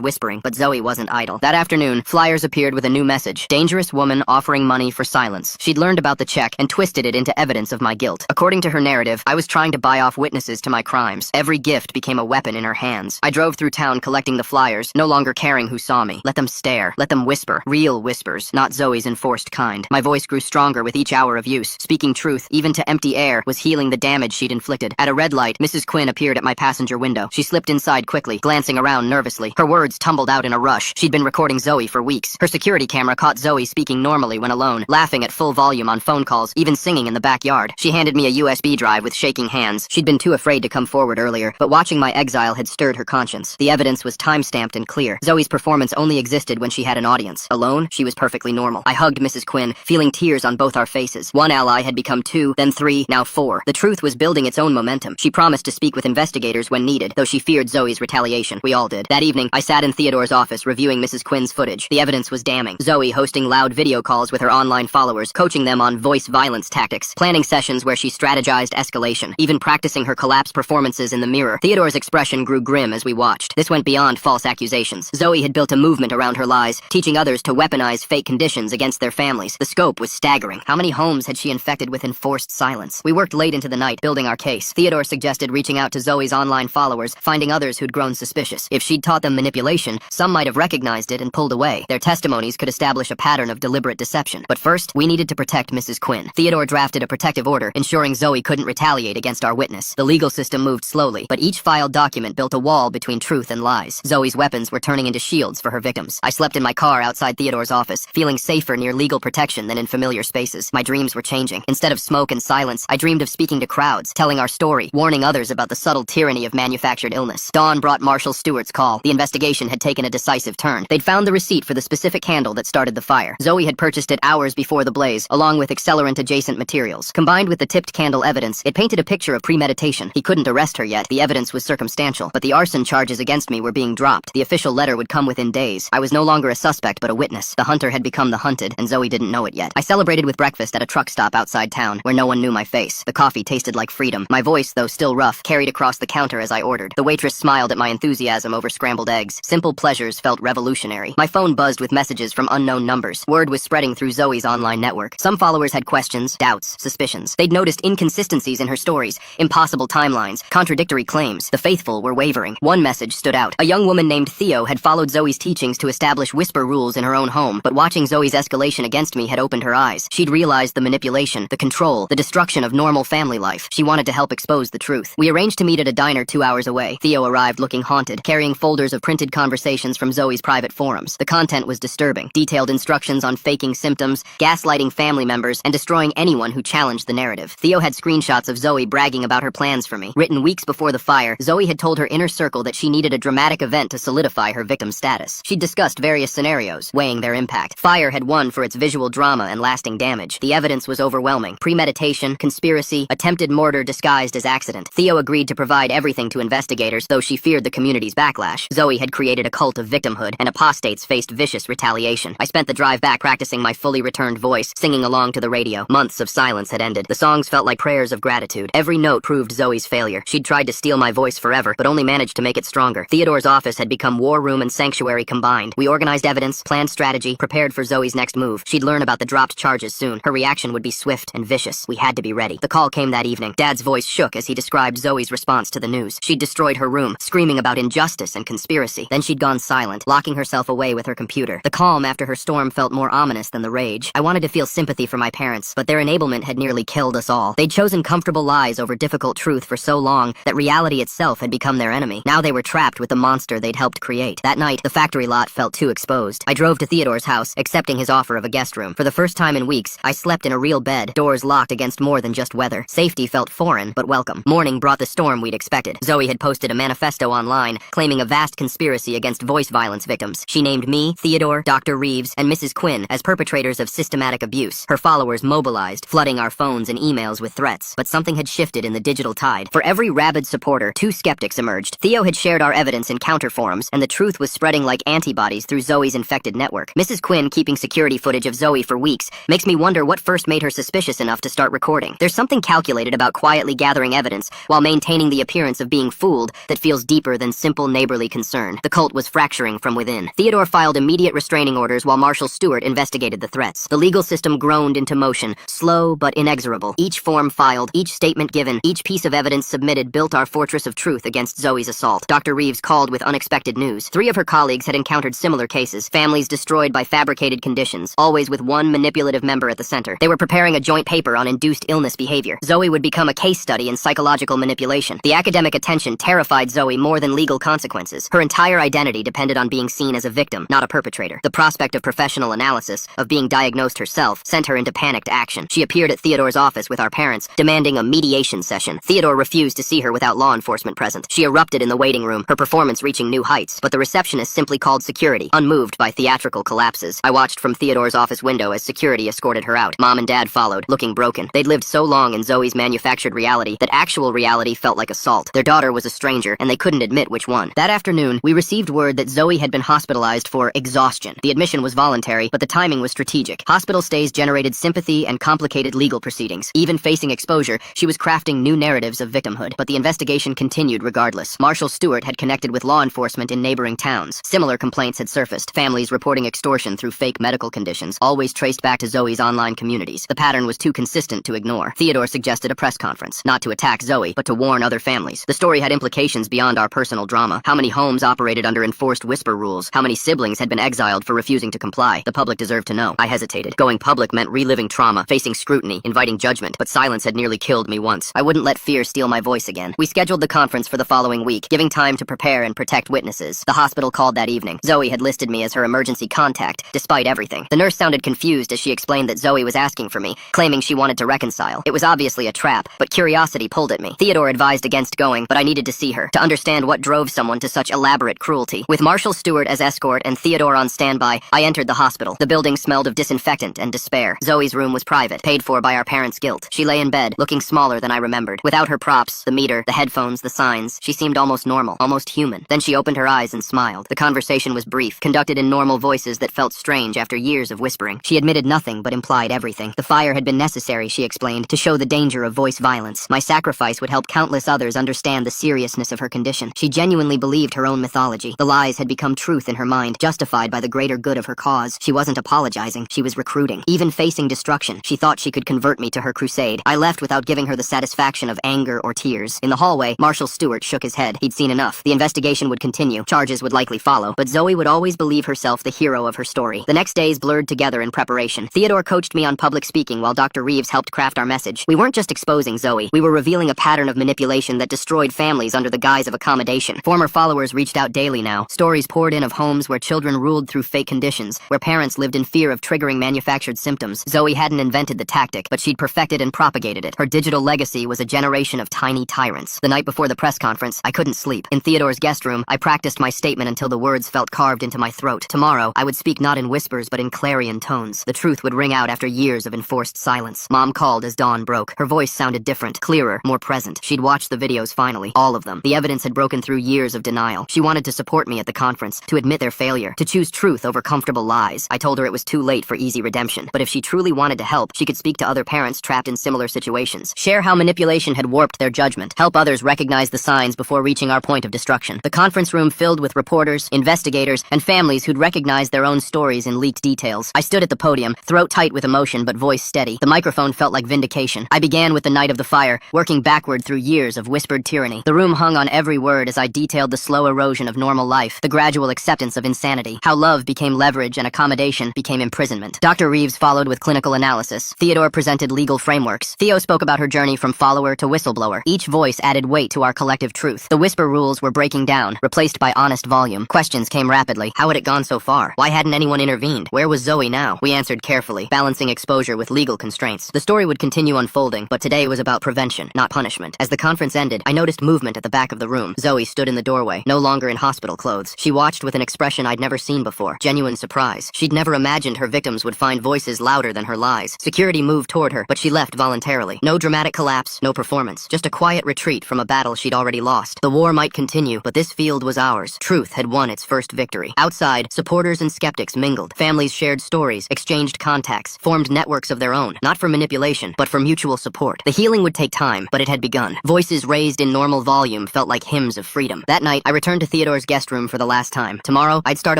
whispering. But Zoe wasn't idle. That afternoon, flyers appeared with a new message. Dangerous woman offering money for silence. She'd learned about the check and twisted it into evidence of my guilt. According to her narrative, I was trying to buy off witnesses to my crimes. Every gift became a weapon in her hands. I drove through town collecting the flyers, no longer caring who saw me. Let them stare. Let them whisper. Real whispers, not Zoe's enforced kind. My voice grew stronger with each hour of use. Speaking truth, even to empty air, was healing the damage she'd inflicted. At a red light, Mrs. Quinn appeared at my passenger window. She slipped inside quickly, glancing around nervously. Her words tumbled out in a rush. She'd been recording Zoe for weeks. Her security camera caught Zoe speaking normally when alone, laughing at full volume on phone calls, even singing in the backyard. She handed me a USB drive with shaking hands. She'd been too afraid to come forward earlier, but watching my exile had stirred her conscience. The evidence was time-stamped and clear. Zoe's performance only existed when she had an audience. Alone, she was perfectly normal. I hugged Mrs. Quinn, feeling tears on both our faces. One ally had become 2, then 3, now 4. The truth was building its own momentum. She promised to speak with investigators when needed, though she feared Zoe's retaliation. We all did. That evening, I sat in Theodore's office reviewing Mrs. Quinn's footage. The evidence was damning. Zoe hosting loud video calls with her online followers, coaching them on voice violence tactics, planning sessions where she strategized escalation, even practicing her collapse performances in the mirror. Theodore's expression grew grim as we watched. This went beyond false accusations. Zoe had built a movement around her lies, teaching others to weaponize fake conditions against their families. The scope was staggering. How many homes had she infected with enforced silence? We worked late into the night, building our case. Theodore suggested reaching out to Zoe's online followers, finding others who'd grown suspicious. If she'd taught them manipulation, some might have recognized it and pulled away. Their testimonies could establish a pattern of deliberate deception. But first, we needed to protect Mrs. Quinn. Theodore drafted a protective order, ensuring Zoe couldn't retaliate against our witness. The legal system moved slowly, but each filed document built a wall between truth and lies. Zoe's weapons were turning into shields for her victims. I slept in my car outside Theodore's office, feeling safer near legal protection than in familiar spaces. My dreams were changing. Instead of smoke and silence, I dreamed of speaking to crowds, telling our story, warning others about the subtle tyranny of manufactured illness. Dawn brought Marshal Stewart's call. The investigation had taken a decisive turn. They'd found the receipt for the specific candle that started the fire. Zoe had purchased it hours before the blaze, along with accelerant-adjacent materials. Combined with the tipped candle evidence, it painted a picture of premeditation. He couldn't arrest her yet. The evidence was circumstantial, but the arson charges against me were being dropped. The official letter would come within days. I was no longer a suspect, but a witness. The hunter had become the hunted, and Zoe didn't know it yet. I celebrated with breakfast at a truck stop outside town, where no one knew my face. The coffee tasted like freedom. My voice, though still rough, carried across the counter as I ordered. The waitress smiled at my enthusiasm over scrambled eggs. Simple pleasures felt revolutionary. My phone buzzed with messages from unknown numbers. Word was spreading through Zoe's online network. Some followers had questions, doubts, suspicions. They'd noticed inconsistencies in her stories, impossible timelines, contradictory claims. The faithful were wavering. One message stood out. A young woman named Theo had followed Zoe's teachings to establish whisper rules in her own home, but watching Zoe's escalation against me had opened her eyes. She'd realized the manipulation, the control, the destruction of normal family life. She wanted to help expose the truth. We arranged to meet at a diner 2 hours away. Theo arrived looking haunted, carrying folders of printed conversations from Zoe's private forums. The content was disturbing. Detailed instructions on faking symptoms, gaslighting family members, and destroying anyone who challenged the narrative. Theo had screenshots of Zoe bragging about her plans for me. Written weeks before the fire, Zoe had told her inner circle that she needed a dramatic event to solidify her victim status. She'd discussed various scenarios, weighing their impact. Fire had won for its visual drama and lasting damage. The evidence was overwhelming. Premeditation, conspiracy, attempted murder disguised as accident. Theo agreed to provide everything to investigators, though she feared the community's backlash. Zoe had created a cult of victimhood, and apostates faced vicious retaliation. I spent the drive back practicing my fully returned voice, singing along to the radio. Months of silence had ended. The songs felt like prayers of gratitude. Every note proved Zoe's failure. She'd tried to steal my voice forever, but only managed to make it stronger. Theodore's office had become war room and sanctuary combined. We organized evidence, planned strategy, prepared for Zoe's next move. She'd learn about the dropped charges soon. Her reaction would be swift and vicious. We had to be ready. The call came that evening. Dad's voice shook as he described Zoe's response to the news. She'd destroyed her room, screaming about injustice and conspiracy. Then she'd gone silent, locking herself away with her computer. The calm after her storm felt more ominous than the rage. I wanted to feel sympathy for my parents, but their enablement had nearly killed us all. They'd chosen comfortable lies over difficult truth for so long that reality itself had become their enemy. Now they were trapped with the monster they'd helped create. That night, the factory lot felt too exposed. I drove to Theodore's house, accepting his offer of a guest room. For the first time in weeks, I slept in a real bed, doors locked against more than just weather. Safety felt foreign, but welcome. Morning brought the storm we'd expected. Zoe had posted a manifesto online, claiming a vast conspiracy against voice violence victims. She named me, Theodore, Dr. Reeves, and Mrs. Quinn as perpetrators of systematic abuse. Her followers mobilized, flooding our phones and emails with threats. But something had shifted in the digital tide. For every rabid supporter, 2 skeptics emerged. Theo had shared our evidence in counter forums, and the truth was spreading like antibodies through Zoe's infected network. Mrs. Quinn keeping security footage of Zoe for weeks makes me wonder what first made her suspicious enough to start recording. There's something calculated about quietly gathering evidence while maintaining the appearance of being fooled that feels deeper than simple neighborly concern. The cult was fracturing from within. Theodore filed immediate restraining orders while Marshal Stewart investigated the threats. The legal system groaned into motion, slow but inexorable. Each form filed, each statement given, each piece of evidence submitted built our fortress of truth against Zoe's assault. Dr. Reeves called with unexpected news. 3 of her colleagues had encountered similar cases, families destroyed by fabricated conditions, always with one manipulative member at the center. They were preparing a joint paper on induced illness behavior. Zoe would become a case study in psychological manipulation. The academic attention terrified Zoe more than legal consequences. Her entire identity depended on being seen as a victim, not a perpetrator. The prospect of professional analysis, of being diagnosed herself, sent her into panicked action. She appeared at Theodore's office with our parents, demanding a mediation session. Theodore refused to see her without law enforcement present. She erupted in the waiting room, her performance reaching new heights, but the receptionist simply called security, unmoved by theatrical collapses. I watched from Theodore's office window as security escorted her out. Mom and Dad followed, looking broken. They'd lived so long in Zoe's manufactured reality that actual reality felt like assault. Their daughter was a stranger, and they couldn't admit which one. That afternoon, we received word that Zoe had been hospitalized for exhaustion. The admission was voluntary, but the timing was strategic. Hospital stays generated sympathy and complicated legal proceedings. Even facing exposure, she was crafting new narratives of victimhood. But the investigation continued regardless. Marshal Stewart had connected with law enforcement in neighboring towns. Similar complaints had surfaced, families reporting extortion through fake medical conditions, always traced back to Zoe's online communities. The pattern was too consistent to ignore. Theodore suggested a press conference, not to attack Zoe, but to warn other families. The story had implications beyond our personal drama. How many homes operated under enforced whisper rules? How many siblings had been exiled for refusing to comply? The public deserved to know. I hesitated. Going public meant reliving trauma, facing scrutiny, inviting judgment, but silence had nearly killed me once. I wouldn't let fear steal my voice again. We scheduled the conference for the following week, giving time to prepare and protect witnesses. The hospital called that evening. Zoe had listed me as her emergency contact, despite everything. The nurse sounded confused as she explained that Zoe was asking for me, claiming she wanted to reconcile. It was obviously a trap, but curiosity pulled at me. Theodore advised against going, but I needed to see her, to understand what drove someone to such elaborate cruelty. With Marshal Stewart as escort and Theodore on standby, I entered the hospital. The building smelled of disinfectant and despair. Zoe's room was private, paid for by our parents' guilt. She lay in bed, looking smaller than I remembered. Without her props, the meter, the headphones, the signs, she seemed almost normal, almost human. Then she opened her eyes and smiled. The conversation was brief, conducted in normal voices that felt strange after years of whispering. She admitted nothing but implied everything. The fire had been necessary, she explained, to show the danger of voice violence. My sacrifice would help countless others understand the seriousness of her condition. She genuinely believed her own mythology. The lies had become truth in her mind, justified by the greater good of her cause. She wasn't apologizing, she was recruiting. Even facing destruction, she thought she could convert me to her crusade. I left without giving her the satisfaction of anger or tears. In the hallway, Marshal Stewart shook his head. He'd seen enough. The investigation would continue. Charges would likely follow, but Zoe would always believe herself the hero of her story. The next days blurred together in preparation. Theodore coached me on public speaking while Dr. Reeves helped craft our message. We weren't just exposing Zoe. We were revealing a pattern of manipulation that destroyed families under the guise of accommodation. Former followers reached out daily now. Stories poured in of homes where children ruled through fake conditions, where parents lived in fear of triggering manufactured symptoms. Zoe hadn't invented the tactic, but she'd perfected and propagated it. Her digital legacy was a generation of tiny tyrants. The night before the press conference, I couldn't sleep. In Theodore's guest room, I practiced my statement until the words felt carved into my throat. Tomorrow, I would speak not in whispers, but in clarion tones. The truth would ring out after years of enforced silence. Mom called as dawn broke. Her voice sounded different, clearer, more present. She'd watched the videos finally, all of them. The evidence had broken through years of denial. She wanted to support me at the conference, to admit their failure, to choose truth over comfortable lies. I told her it was too late for easy redemption, but if she truly wanted to help, she could speak to other parents trapped in similar situations, share how manipulation had warped their judgment, help others recognize the signs before reaching our point of destruction. The conference room filled with reporters, investigators, and families who'd recognized their own stories in leaked details. I stood at the podium, throat tight with emotion but voice steady. The microphone felt like vindication. I began with the night of the fire, working backward through years of whispered tyranny. The room hung on every word as I detailed the slow erosion of normal life, the gradual acceptance of insanity, how love became leverage and accommodation became imprisonment. Dr. Reeves followed with clinical analysis. Theodore presented legal frameworks. Theo spoke about her journey from follower to whistleblower. Each voice added weight to our collective truth. The whisper rules were breaking down, replaced by honest volume. Questions came rapidly. How had it gone so far? Why hadn't anyone intervened? Where was Zoe now? We answered carefully, balancing exposure with legal constraints. The story would continue unfolding, but today was about prevention, not punishment. As the conference ended, I noticed movement at the back of the room. Zoe stood in the doorway, no longer in hospital clothes. She watched with an expression I'd never seen before, genuine surprise. She'd never imagined her victims would find voices louder than her lies. Security moved toward her, but she left voluntarily. No dramatic collapse, no performance, just a quiet retreat from a battle she'd already lost. The war might continue, but this field was ours. Truth had won its first victory. Outside, supporters and skeptics mingled. Families shared stories, exchanged contacts, formed networks of their own, not for manipulation, but for mutual mutual support. The healing would take time, but it had begun. Voices raised in normal volume felt like hymns of freedom. That night, I returned to Theodore's guest room for the last time. Tomorrow, I'd start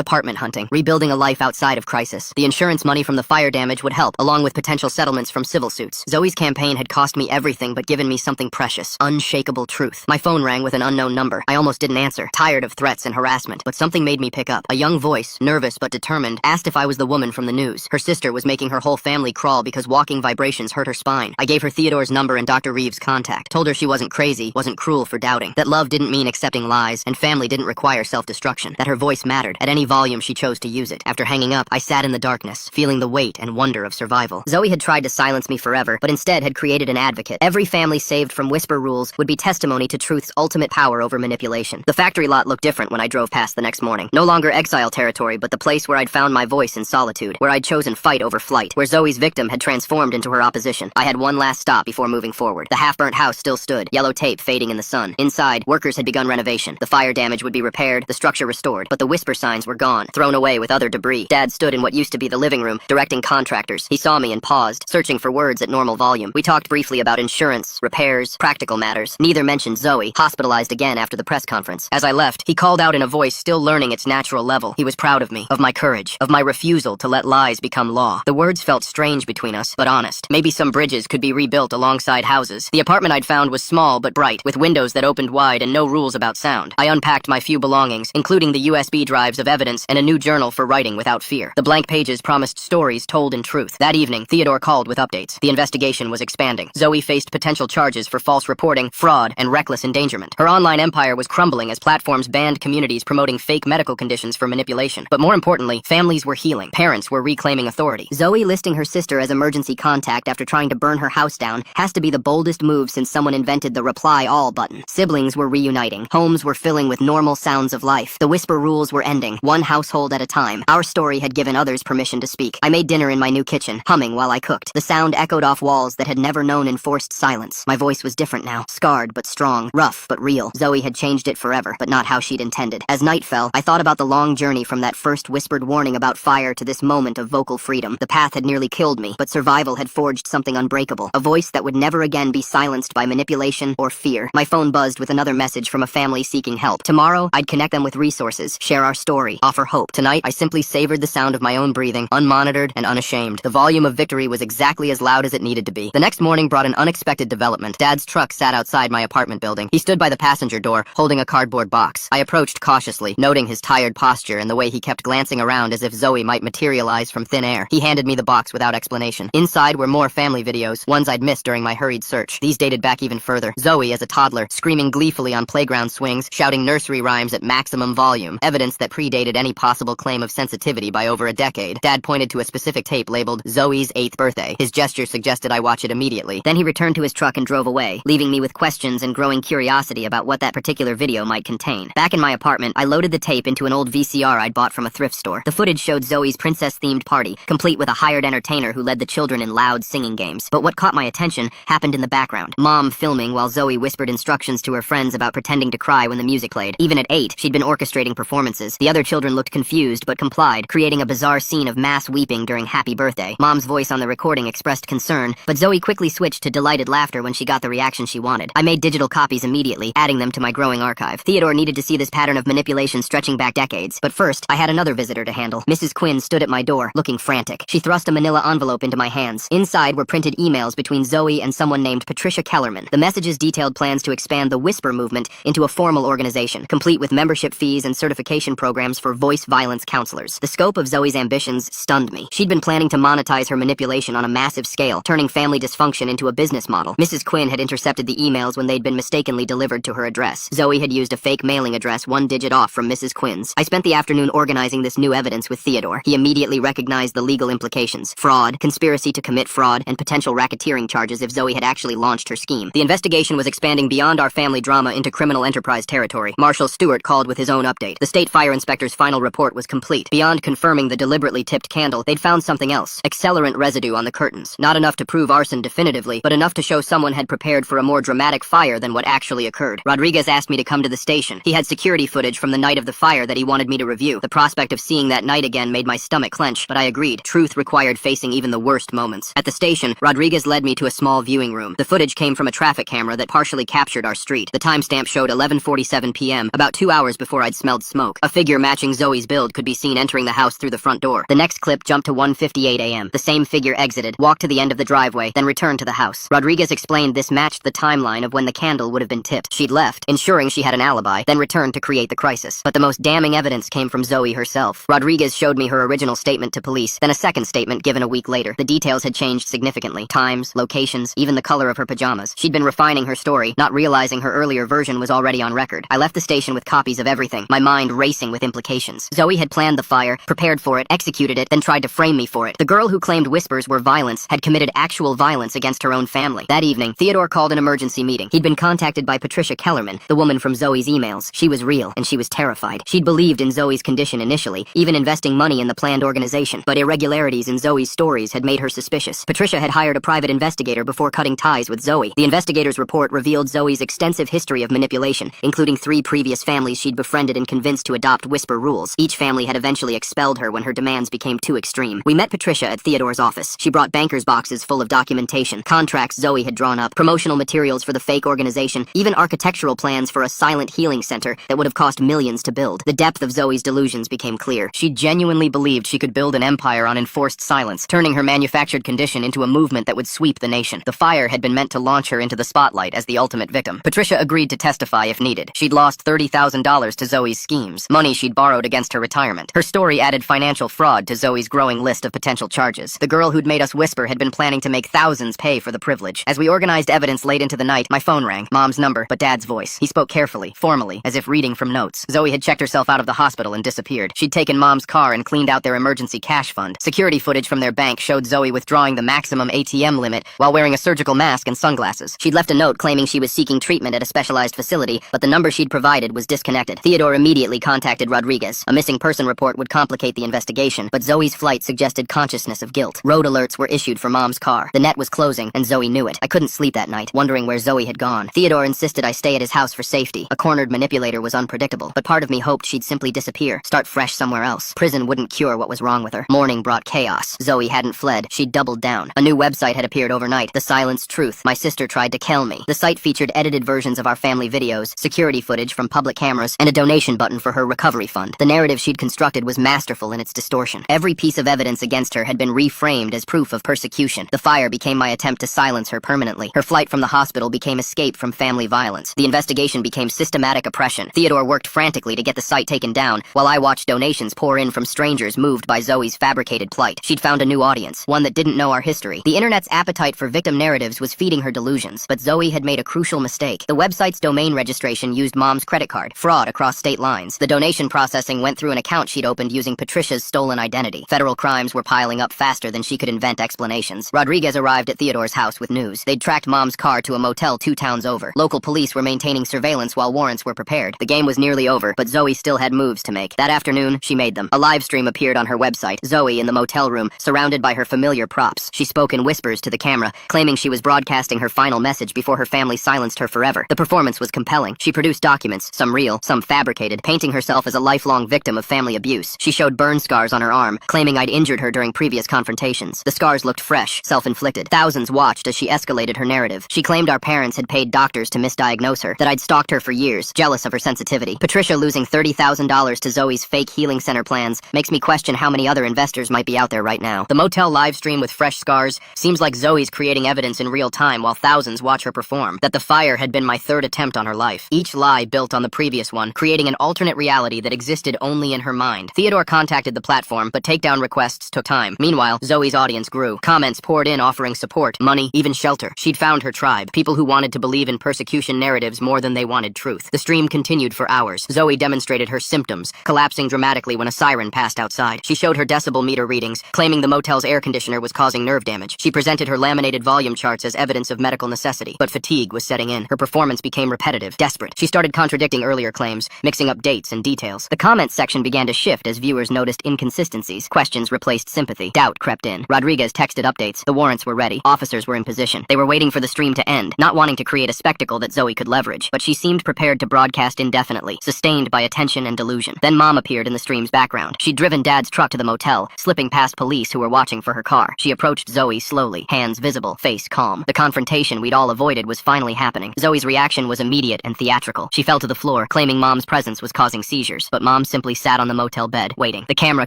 apartment hunting, rebuilding a life outside of crisis. The insurance money from the fire damage would help, along with potential settlements from civil suits. Zoe's campaign had cost me everything but given me something precious. Unshakable truth. My phone rang with an unknown number. I almost didn't answer, tired of threats and harassment, but something made me pick up. A young voice, nervous but determined, asked if I was the woman from the news. Her sister was making her whole family crawl because walking vibrations hurt her spine. I gave her Theodore's number and Dr. Reeves' contact. Told her she wasn't crazy, wasn't cruel for doubting. That love didn't mean accepting lies, and family didn't require self-destruction. That her voice mattered, at any volume she chose to use it. After hanging up, I sat in the darkness, feeling the weight and wonder of survival. Zoe had tried to silence me forever, but instead had created an advocate. Every family saved from whisper rules would be testimony to truth's ultimate power over manipulation. The factory lot looked different when I drove past the next morning. No longer exile territory, but the place where I'd found my voice in solitude, where I'd chosen fight over flight, where Zoe's victim had transformed into her opposition. I had one last stop before moving forward. The half-burnt house still stood, yellow tape fading in the sun. Inside, workers had begun renovation. The fire damage would be repaired, the structure restored, but the whisper signs were gone, thrown away with other debris. Dad stood in what used to be the living room, directing contractors. He saw me and paused, searching for words at normal volume. We talked briefly about insurance, repairs, practical matters. Neither mentioned Zoe, hospitalized again after the press conference. As I left, he called out in a voice still learning its natural level. He was proud of me, of my courage, of my refusal to let lies become law. The words felt strange between us, but honest. Maybe some bridges could be rebuilt alongside houses. The apartment I'd found was small but bright, with windows that opened wide and no rules about sound. I unpacked my few belongings, including the USB drives of evidence and a new journal for writing without fear. The blank pages promised stories told in truth. That evening, Theodore called with updates. The investigation was expanding. Zoe faced potential charges for false reporting, fraud, and reckless endangerment. Her online empire was crumbling as platforms banned communities promoting fake medical conditions for manipulation. But more importantly, families were healing. Parents were reclaiming authority. Zoe listing her sister as emergency contact after trying to burn her house down has to be the boldest move since someone invented the reply all button. Siblings were reuniting. Homes were filling with normal sounds of life. The whisper rules were ending, one household at a time. Our story had given others permission to speak. I made dinner in my new kitchen, humming while I cooked. The sound echoed off walls that had never known enforced silence. My voice was different now, scarred but strong, rough but real. Zoe had changed it forever, but not how she'd intended. As night fell, I thought about the long journey from that first whispered warning about fire to this moment of vocal freedom. The path had nearly killed me, but survival had forged something unbreakable. A voice that would never again be silenced by manipulation or fear. My phone buzzed with another message from a family seeking help. Tomorrow, I'd connect them with resources, share our story, offer hope. Tonight, I simply savored the sound of my own breathing, unmonitored and unashamed. The volume of victory was exactly as loud as it needed to be. The next morning brought an unexpected development. Dad's truck sat outside my apartment building. He stood by the passenger door, holding a cardboard box. I approached cautiously, noting his tired posture and the way he kept glancing around as if Zoe might materialize from thin air. He handed me the box without explanation. Inside were more family videos, ones I'd missed during my hurried search. These dated back even further. Zoe as a toddler, screaming gleefully on playground swings, shouting nursery rhymes at maximum volume, evidence that predated any possible claim of sensitivity by over a decade. Dad pointed to a specific tape labeled Zoe's 8th birthday. His gesture suggested I watch it immediately. Then he returned to his truck and drove away, leaving me with questions and growing curiosity about what that particular video might contain. Back in my apartment, I loaded the tape into an old VCR I'd bought from a thrift store. The footage showed Zoe's princess-themed party, complete with a hired entertainer who led the children in loud singing games. But what caught my attention happened in the background. Mom filming while Zoe whispered instructions to her friends about pretending to cry when the music played. Even at 8, she'd been orchestrating performances. The other children looked confused but complied, creating a bizarre scene of mass weeping during Happy Birthday. Mom's voice on the recording expressed concern, but Zoe quickly switched to delighted laughter when she got the reaction she wanted. I made digital copies immediately, adding them to my growing archive. Theodore needed to see this pattern of manipulation stretching back decades. But first, I had another visitor to handle. Mrs. Quinn stood at my door, looking frantic. She thrust a manila envelope into my hands. Inside were printed emails between Zoe and someone named Patricia Kellerman. The messages detailed plans to expand the Whisper movement into a formal organization, complete with membership fees and certification programs for voice violence counselors. The scope of Zoe's ambitions stunned me. She'd been planning to monetize her manipulation on a massive scale, turning family dysfunction into a business model. Mrs. Quinn had intercepted the emails when they'd been mistakenly delivered to her address. Zoe had used a fake mailing address one digit off from Mrs. Quinn's. I spent the afternoon organizing this new evidence with Theodore. He immediately recognized the legal implications: fraud, conspiracy to commit fraud, and potential racketeering charges if Zoe had actually launched her scheme. The investigation was expanding beyond our family drama into criminal enterprise territory. Marshal Stewart called with his own update. The state fire inspector's final report was complete. Beyond confirming the deliberately tipped candle, they'd found something else: accelerant residue on the curtains. Not enough to prove arson definitively, but enough to show someone had prepared for a more dramatic fire than what actually occurred. Rodriguez asked me to come to the station. He had security footage from the night of the fire that he wanted me to review. The prospect of seeing that night again made my stomach clench, but I agreed. Truth required facing even the worst moments. At the station, Rodriguez eyes led me to a small viewing room. The footage came from a traffic camera that partially captured our street. The timestamp showed 11:47 p.m., about 2 hours before I'd smelled smoke. A figure matching Zoe's build could be seen entering the house through the front door. The next clip jumped to 1:58 a.m. The same figure exited, walked to the end of the driveway, then returned to the house. Rodriguez explained this matched the timeline of when the candle would have been tipped. She'd left, ensuring she had an alibi, then returned to create the crisis. But the most damning evidence came from Zoe herself. Rodriguez showed me her original statement to police, then a second statement given a week later. The details had changed significantly. Times, locations, even the color of her pajamas. She'd been refining her story, not realizing her earlier version was already on record. I left the station with copies of everything, my mind racing with implications. Zoe had planned the fire, prepared for it, executed it, then tried to frame me for it. The girl who claimed whispers were violence had committed actual violence against her own family. That evening, Theodore called an emergency meeting. He'd been contacted by Patricia Kellerman, the woman from Zoe's emails. She was real, and she was terrified. She'd believed in Zoe's condition initially, even investing money in the planned organization. But irregularities in Zoe's stories had made her suspicious. Patricia had hired a private investigator before cutting ties with Zoe. The investigator's report revealed Zoe's extensive history of manipulation, including 3 previous families she'd befriended and convinced to adopt whisper rules. Each family had eventually expelled her when her demands became too extreme. We met Patricia at Theodore's office. She brought banker's boxes full of documentation, contracts Zoe had drawn up, promotional materials for the fake organization, even architectural plans for a silent healing center that would have cost millions to build. The depth of Zoe's delusions became clear. She genuinely believed she could build an empire on enforced silence, turning her manufactured condition into a movement that would sweep the nation. The fire had been meant to launch her into the spotlight as the ultimate victim. Patricia agreed to testify if needed. She'd lost $30,000 to Zoe's schemes, money she'd borrowed against her retirement. Her story added financial fraud to Zoe's growing list of potential charges. The girl who'd made us whisper had been planning to make thousands pay for the privilege. As we organized evidence late into the night, my phone rang. Mom's number, but Dad's voice. He spoke carefully, formally, as if reading from notes. Zoe had checked herself out of the hospital and disappeared. She'd taken Mom's car and cleaned out their emergency cash fund. Security footage from their bank showed Zoe withdrawing the maximum ATM limit while wearing a surgical mask and sunglasses. She'd left a note claiming she was seeking treatment at a specialized facility, but the number she'd provided was disconnected. Theodore immediately contacted Rodriguez. A missing person report would complicate the investigation, but Zoe's flight suggested consciousness of guilt. Road alerts were issued for Mom's car. The net was closing, and Zoe knew it. I couldn't sleep that night, wondering where Zoe had gone. Theodore insisted I stay at his house for safety. A cornered manipulator was unpredictable, but part of me hoped she'd simply disappear, start fresh somewhere else. Prison wouldn't cure what was wrong with her. Morning brought chaos. Zoe hadn't fled. She'd doubled down. A new website had appeared overnight, The Silenced Truth. My sister tried to kill me. The site featured edited versions of our family videos, security footage from public cameras, and a donation button for her recovery fund. The narrative she'd constructed was masterful in its distortion. Every piece of evidence against her had been reframed as proof of persecution. The fire became my attempt to silence her permanently. Her flight from the hospital became escape from family violence. The investigation became systematic oppression. Theodore worked frantically to get the site taken down, while I watched donations pour in from strangers moved by Zoe's fabricated plight. She'd found a new audience, one that didn't know our history. The internet's appetite for victim narratives was feeding her delusions, but Zoe had made a crucial mistake. The website's domain registration used Mom's credit card, fraud across state lines. The donation processing went through an account she'd opened using Patricia's stolen identity. Federal crimes were piling up faster than she could invent explanations. Rodriguez arrived at Theodore's house with news. They'd tracked Mom's car to a motel 2 towns over. Local police were maintaining surveillance while warrants were prepared. The game was nearly over, but Zoe still had moves to make. That afternoon, she made them. A live stream appeared on her website. Zoe in the motel room, surrounded by her familiar props. She spoke in whispers to the camera, claiming she was broadcasting her final message before her family silenced her forever. The performance was compelling. She produced documents, some real, some fabricated, painting herself as a lifelong victim of family abuse. She showed burn scars on her arm, claiming I'd injured her during previous confrontations. The scars looked fresh, self-inflicted. Thousands watched as she escalated her narrative. She claimed our parents had paid doctors to misdiagnose her, that I'd stalked her for years, jealous of her sensitivity. Patricia losing $30,000 to Zoe's fake healing center plans makes me question how many other investors might be out there right now. The motel live stream with fresh scars seems like Zoe's creating evidence in real time while thousands watch her perform. That the fire had been my third attempt on her life. Each lie built on the previous one, creating an alternate reality that existed only in her mind. Theodore contacted the platform, but takedown requests took time. Meanwhile, Zoe's audience grew. Comments poured in offering support, money, even shelter. She'd found her tribe, people who wanted to believe in persecution narratives more than they wanted truth. The stream continued for hours. Zoe demonstrated her symptoms, collapsing dramatically when a siren passed outside. She showed her decibel meter readings, claiming the motel's air conditioner was causing nerve damage. She presented her laminated volume charts as evidence of medical necessity, but fatigue was setting in. Her performance became repetitive, desperate. She started contradicting earlier claims, mixing up dates and details. The comments section began to shift as viewers noticed inconsistencies. Questions replaced sympathy. Doubt crept in. Rodriguez texted updates. The warrants were ready. Officers were in position. They were waiting for the stream to end, not wanting to create a spectacle that Zoe could leverage, but she seemed prepared to broadcast indefinitely, sustained by attention and delusion. Then Mom appeared in the stream's background. She'd driven Dad's truck to the motel, slipping past police who were watching for her car. She approached Zoe slowly, hands visible, face calm. The confrontation we'd all avoided was finally happening. Zoe's reaction was immediate and theatrical. She fell to the floor, claiming Mom's presence was causing seizures, but Mom simply sat on the motel bed, waiting. The camera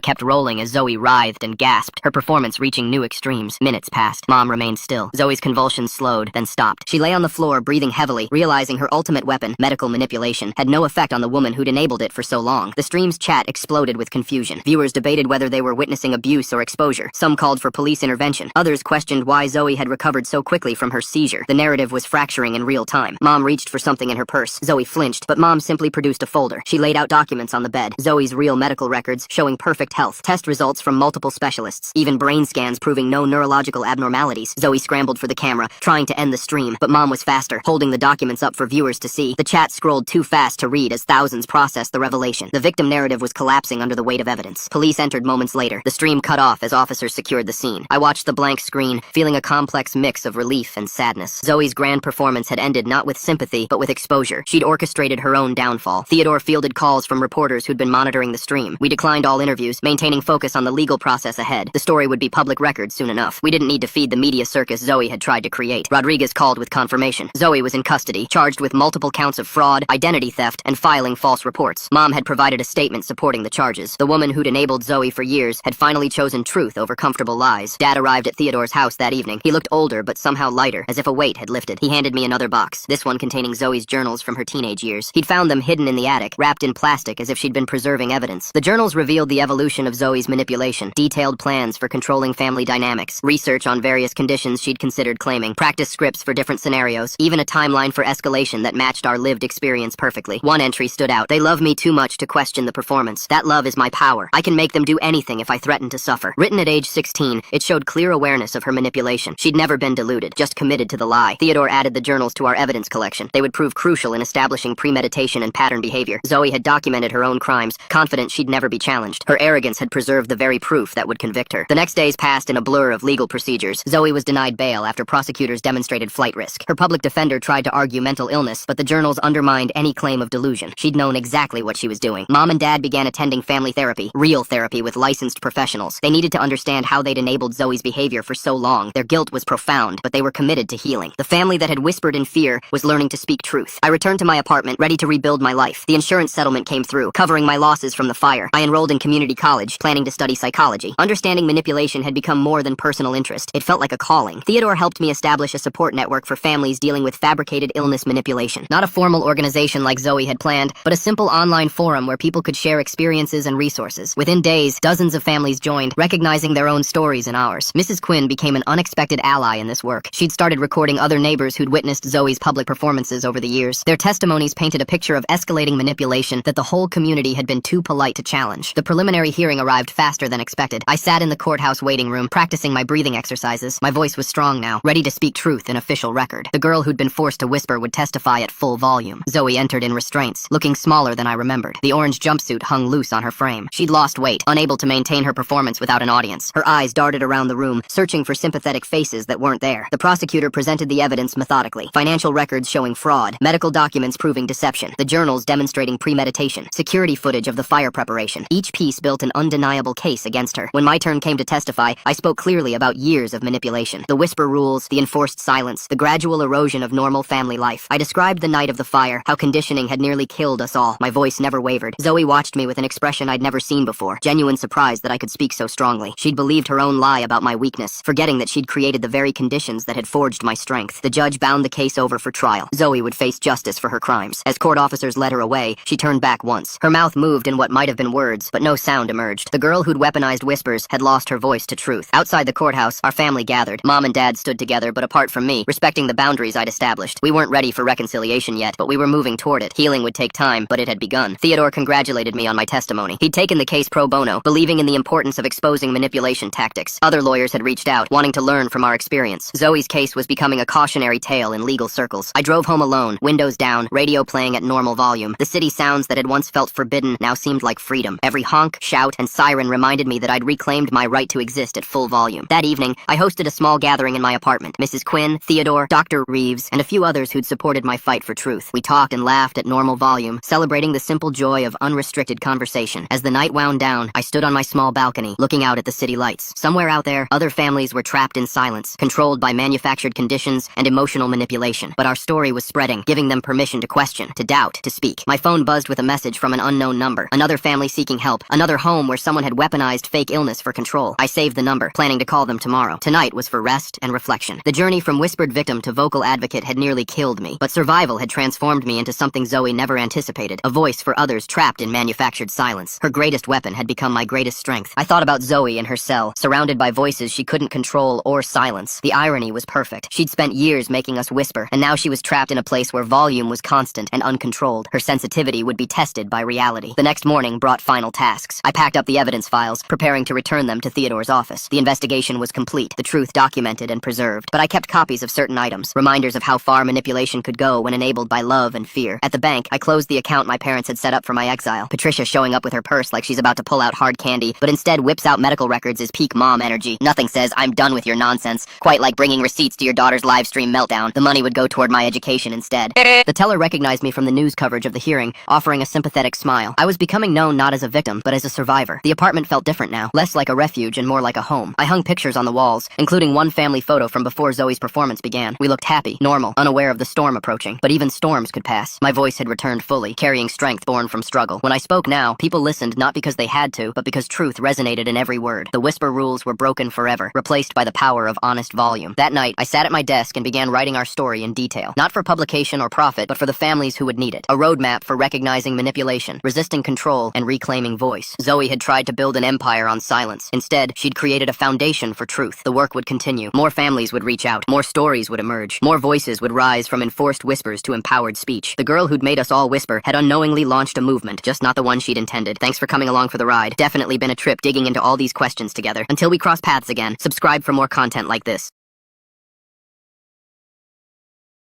kept rolling as Zoe writhed and gasped, her performance reaching new extremes. Minutes passed. Mom remained still. Zoe's convulsions slowed, then stopped. She lay on the floor, breathing heavily, realizing her ultimate weapon, medical manipulation, had no effect on the woman who'd enabled it for so long. The stream's chat exploded with confusion. Viewers debated whether they were witnessing abuse or exposure. Some called for police intervention. Others questioned why Zoe had recovered so quickly from her seizure. The narrative was fracturing in real time. Mom reached for something in her purse. Zoe flinched, but Mom simply produced a folder. She laid out documents on the bed. Zoe's real medical records showing perfect health. Test results from multiple specialists. Even brain scans proving no neurological abnormalities. Zoe scrambled for the camera, trying to end the stream, but Mom was faster, holding the documents up for viewers to see. The chat scrolled too fast to read as thousands processed the revelation. The victim narrative was collapsing under the weight of evidence. Police entered moments later. The stream cut off as officers secured the scene. I watched the blank screen, feeling a complex mix of relief and sadness. Zoe's grand performance had ended not with sympathy, but with exposure. She'd orchestrated her own downfall. Theodore fielded calls from reporters who'd been monitoring the stream. We declined all interviews, maintaining focus on the legal process ahead. The story would be public record soon enough. We didn't need to feed the media circus Zoe had tried to create. Rodriguez called with confirmation. Zoe was in custody, charged with multiple counts of fraud, identity theft, and filing false reports. Mom had provided a statement supporting the charges. The woman who'd enabled Zoe for years had finally chosen truth over comfortable lies. Dad arrived at Theodore's house that evening. He looked older, but somehow lighter, as if a weight had lifted. He handed me another box, this one containing Zoe's journals from her teenage years. He'd found them hidden in the attic, wrapped in plastic as if she'd been preserving evidence. The journals revealed the evolution of Zoe's manipulation, detailed plans for controlling family dynamics, research on various conditions she'd considered claiming, practice scripts for different scenarios, even a timeline for escalation that matched our lived experience perfectly. One entry stood out. They love me too much to question the performance. That love is my power. I can make them do anything if I threaten to suffer. Written at age 16, it showed clear awareness of her manipulation. She'd never been deluded, just committed to the lie. Theodore added the journals to our evidence collection. They would prove crucial in establishing premeditation and pattern behavior. Zoe had documented her own crimes, confident she'd never be challenged. Her arrogance had preserved the very proof that would convict her. The next days passed in a blur of legal procedures. Zoe was denied bail after prosecutors demonstrated flight risk. Her public defender tried to argue mental illness, but the journals undermined any claim of delusion. She'd known exactly what she was doing. Mom and Dad began attending family therapy, real therapy with licensed professionals. They needed to understand how they'd enabled Zoe's behavior for so long. Their guilt was profound, but they were committed to healing. The family that had whispered in fear was learning to speak truth. I returned to my apartment, ready to rebuild my life. The insurance settlement came through, covering my losses from the fire. I enrolled in community college, planning to study psychology. Understanding manipulation had become more than personal interest. It felt like a calling. Theodore helped me establish a support network for families dealing with fabricated illness manipulation. Not a formal organization like Zoe had planned, but a simple online forum where people could share experiences and resources. Within days, dozens of families joined, recognizing their own stories and ours. Mrs. Quinn became an unexpected ally in this work. She'd started recording other neighbors who'd witnessed Zoe's public performances over the years. Their testimonies painted a picture of escalating manipulation that the whole community had been too polite to challenge. The preliminary hearing arrived faster than expected. I sat in the courthouse waiting room, practicing my breathing exercises. My voice was strong now, ready to speak truth in official record. The girl who'd been forced to whisper would testify at full volume. Zoe entered in restraints, looking smaller than I remembered. The orange jumpsuit hung loose on her frame. She'd lost weight, unable to maintain her performance without an audience. Her eyes darted around the room, searching for sympathetic faces that weren't there. The prosecutor presented the evidence methodically. Financial records showing fraud, medical documents proving deception, the journals demonstrating premeditation, security footage of the fire preparation. Each piece built an undeniable case against her. When my turn came to testify, I spoke clearly about years of manipulation. The whisper rules, the enforced silence, the gradual erosion of normal family life. I described the night of the fire, how conditioning had nearly killed us all. My voice never wavered. Zoe watched me with an expression I'd never seen before, genuine surprise that I could speak so strongly. She'd believed her own lie about my weakness, forgetting that she'd created the very conditions that had forged my strength. The judge bound the case over for trial. Zoe would face justice for her crimes. As court officers led her away, she turned back once. Her mouth moved in what might have been words, but no sound emerged. The girl who'd weaponized whispers had lost her voice to truth. Outside the courthouse, our family gathered. Mom and Dad stood together, but apart from me, respecting the boundaries I'd established. We weren't ready for reconciliation yet, but we were moving toward it. Healing would take time, but it had begun. Theodore congratulated me on my testimony. He'd taken the case pro bono, believing in the importance of exposing manipulation tactics. Other lawyers had reached out, wanting to learn from our experience. Zoe's case was becoming a cautionary tale in legal circles. I drove home alone, windows down, radio playing at normal volume. The city sounds that had once felt forbidden now seemed like freedom. Every honk, shout, and siren reminded me that I'd reclaimed my right to exist at full volume. That evening, I hosted a small gathering in my apartment. Mrs. Quinn, Theodore, Dr. Reeves, and a few others who'd supported my fight for truth. We talked and laughed at normal volume, celebrating the simple joy of unrestricted conversation. As the night wound down, I stood on my small balcony, looking out at the city lights. Somewhere out there, other families were trapped in in silence, controlled by manufactured conditions and emotional manipulation. But our story was spreading, giving them permission to question, to doubt, to speak. My phone buzzed with a message from an unknown number. Another family seeking help. Another home where someone had weaponized fake illness for control. I saved the number, planning to call them tomorrow. Tonight was for rest and reflection. The journey from whispered victim to vocal advocate had nearly killed me, but survival had transformed me into something Zoe never anticipated. A voice for others trapped in manufactured silence. Her greatest weapon had become my greatest strength. I thought about Zoe in her cell, surrounded by voices she couldn't control or silence. The irony was perfect. She'd spent years making us whisper, and now she was trapped in a place where volume was constant and uncontrolled. Her sensitivity would be tested by reality. The next morning brought final tasks. I packed up the evidence files, preparing to return them to Theodore's office. The investigation was complete, the truth documented and preserved, but I kept copies of certain items, reminders of how far manipulation could go when enabled by love and fear. At the bank, I closed the account my parents had set up for my exile. Patricia showing up with her purse like she's about to pull out hard candy, but instead whips out medical records as peak mom energy. Nothing says, "I'm done with your nonsense," quite like bringing receipts to your daughter's live stream meltdown. The money would go toward my education instead. The teller recognized me from the news coverage of the hearing, offering a sympathetic smile. I was becoming known not as a victim, but as a survivor. The apartment felt different now, less like a refuge and more like a home. I hung pictures on the walls, including one family photo from before Zoe's performance began. We looked happy, normal, unaware of the storm approaching. But even storms could pass. My voice had returned fully, carrying strength born from struggle. When I spoke now, people listened not because they had to, but because truth resonated in every word. The whisper rules were broken forever, replaced by the power of honest volume. That night, I sat at my desk and began writing our story in detail. Not for publication or profit, but for the families who would need it. A roadmap for recognizing manipulation, resisting control, and reclaiming voice. Zoe had tried to build an empire on silence. Instead, she'd created a foundation for truth. The work would continue. More families would reach out. More stories would emerge. More voices would rise from enforced whispers to empowered speech. The girl who'd made us all whisper had unknowingly launched a movement, just not the one she'd intended. Thanks for coming along for the ride. Definitely been a trip digging into all these questions together. Until we cross paths again, subscribe for more content like this.